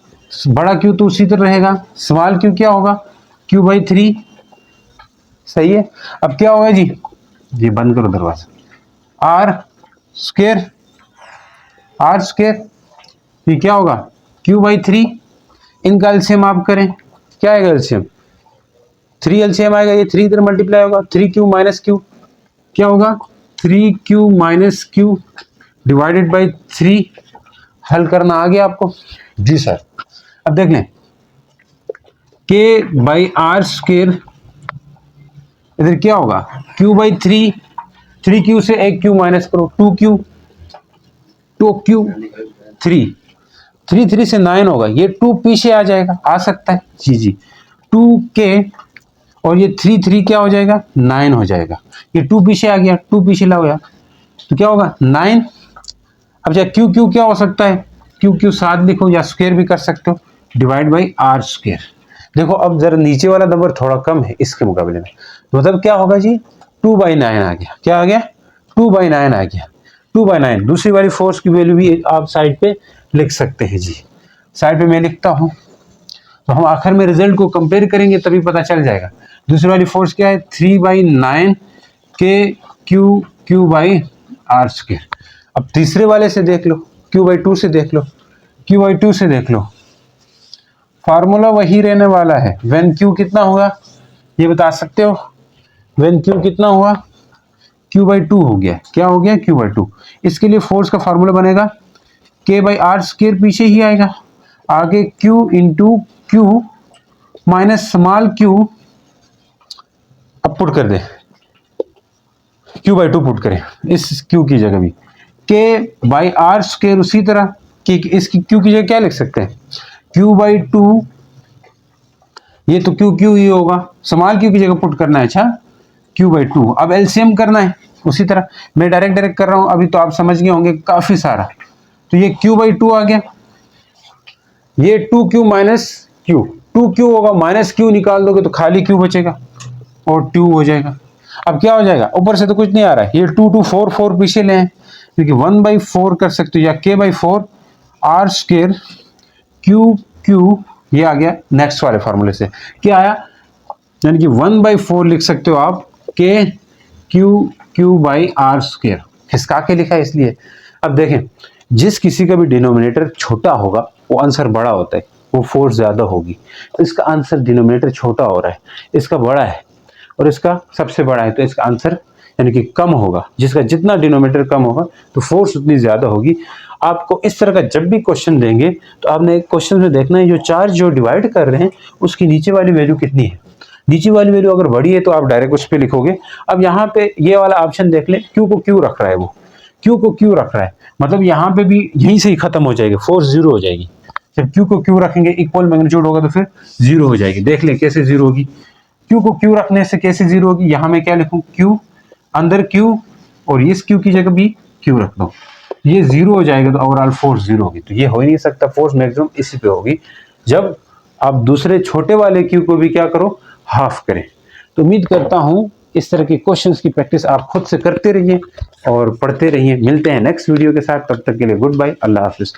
Speaker 1: बड़ा Q तो उसी तरह रहेगा, स्मॉल Q क्या होगा, Q/3, सही है। अब क्या होगा जी, ये बंद करो दरवाजा, R स्क्वायर, R स्क्वायर, ये क्या होगा, Q/3, इनका एलसीएम आप करें, क्या आएगा एलसीएम, 3 एलसीएम आएगा, ये 3 इधर मल्टीप्लाई होगा, 3Q माइनस Q क्या होगा, 3Q minus Q divided by 3। हल करना आ गया आपको जी सर। अब देख लें, K/R स्क्वायर इधर क्या होगा, Q/3, 3Q से एक Q माइनस करो, 2Q, 3 से 9 होगा, ये 2 पीछे आ जाएगा, आ सकता है जी जी, 2K और ये 3 क्या हो जाएगा, 9 हो जाएगा, ये 2 पीछे आ गया, 2 पीछे ला गया तो क्या होगा 9। अब चाहे Q क्या हो सकता है, Q साथ लिखो या स्क्वायर भी कर सकते हो, डिवाइड बाई R स्क्वायर। देखो अब जरा नीचे वाला नंबर थोड़ा कम है इसके मुकाबले में, मतलब क्या होगा जी, 2/9 आ गया, क्या आ गया, 2/9 आ गया, 2/9। दूसरी वाली फोर्स की वैल्यू भी आप साइड पे लिख सकते हैं जी, साइड पे मैं लिखता हूं, तो हम आखिर में रिजल्ट को कंपेयर करेंगे तभी पता चल जाएगा। दूसरी वाली फोर्स क्या है, 3/9 Q/R स्क्वायर। अब तीसरे वाले से देख लो, Q/2 से देख लो, Q/2 से देख लो, फार्मूला वही रहने वाला है। व्हेन Q कितना होगा ये बता सकते हो, व्हेन Q कितना हुआ, Q/2 हो गया, क्या हो गया, Q/2। इसके लिए फोर्स का फार्मूला बनेगा K/R स्क्वायर, पीछे ही आएगा, आगे Q into Q minus small Q, अब पुट कर दे, Q/2 पुट करें इस Q की जगह भी, K/R स्क्वायर उसी तरह कि इसकी Q की जगह क्या लिख सकते हैं, Q/2, ये तो Q ही होगा, स्मॉल Q की जगह पुट करना है, अच्छा Q/2। अब एलसीएम करना है उसी तरह, मैं डायरेक्ट कर रहा हूं, अभी तो आप समझ गए होंगे काफी सारा। तो ये Q/2 आ गया, ये 2Q माइनस Q, 2Q होगा, माइनस Q निकाल दोगे तो खाली Q बचेगा और 2 हो जाएगा। अब क्या हो जाएगा, ऊपर से तो कुछ नहीं आ रहा है, ये 2 2 4 4 पीछे ले हैं, क्योंकि 1/4 कर सकते हो, या K/4 R स्क्वायर Q ये आ गया नेक्स्ट वाले फार्मूले से, क्या आया, यानी कि 1/4 लिख सकते हो आप Q/R स्क्वायर, खिसका के लिखा है इसलिए। अब देखें, जिस किसी का भी डिनोमिनेटर छोटा होगा वो आंसर बड़ा होता है, वो फोर्स ज्यादा होगी, तो इसका आंसर डिनोमिनेटर छोटा हो रहा है, इसका बड़ा है और इसका सबसे बड़ा है, तो इसका आंसर यानी कि कम होगा, जिसका जितना डिनोमिनेटर कम होगा तो फोर्स उतनी ज्यादा होगी। आपको इस तरह का जब भी क्वेश्चन देंगे तो आपने क्वेश्चन में देखना है, जो चार्ज जो डिवाइड कर रहे हैं उसकी नीचे वाली वैल्यू कितनी है, नीचे वाली वैल्यू अगर बड़ी है तो आप डायरेक्ट उस पर लिखोगे। अब यहाँ पे ये वाला ऑप्शन देख लें, Q को Q रख रहा है, वो Q को Q रख रहा है, मतलब यहाँ पे भी यहीं से ही खत्म हो जाएगी, फोर्स जीरो हो जाएगी। जब Q को Q रखेंगे इक्वल मैग्नीट्यूड होगा तो फिर जीरो हो जाएगी। देख लें कैसे जीरो होगी, Q को Q रखने से कैसे जीरो होगी, यहाँ मैं क्या लिखूं, Q अंदर Q और इस Q की जगह भी Q रख दो, ये जीरो हो जाएगा तो ओवरऑल फोर्स जीरो होगी। तो ये हो ही नहीं सकता, फोर्स मैक्सिमम इसी पे होगी जब आप दूसरे छोटे वाले क्यू को भी क्या करो, हाफ करें। तो उम्मीद करता हूं इस तरह के क्वेश्चंस की प्रैक्टिस आप खुद से करते रहिए और पढ़ते रहिए। मिलते हैं नेक्स्ट वीडियो के साथ, तब तक के लिए गुड बाय, अल्लाह हाफिज।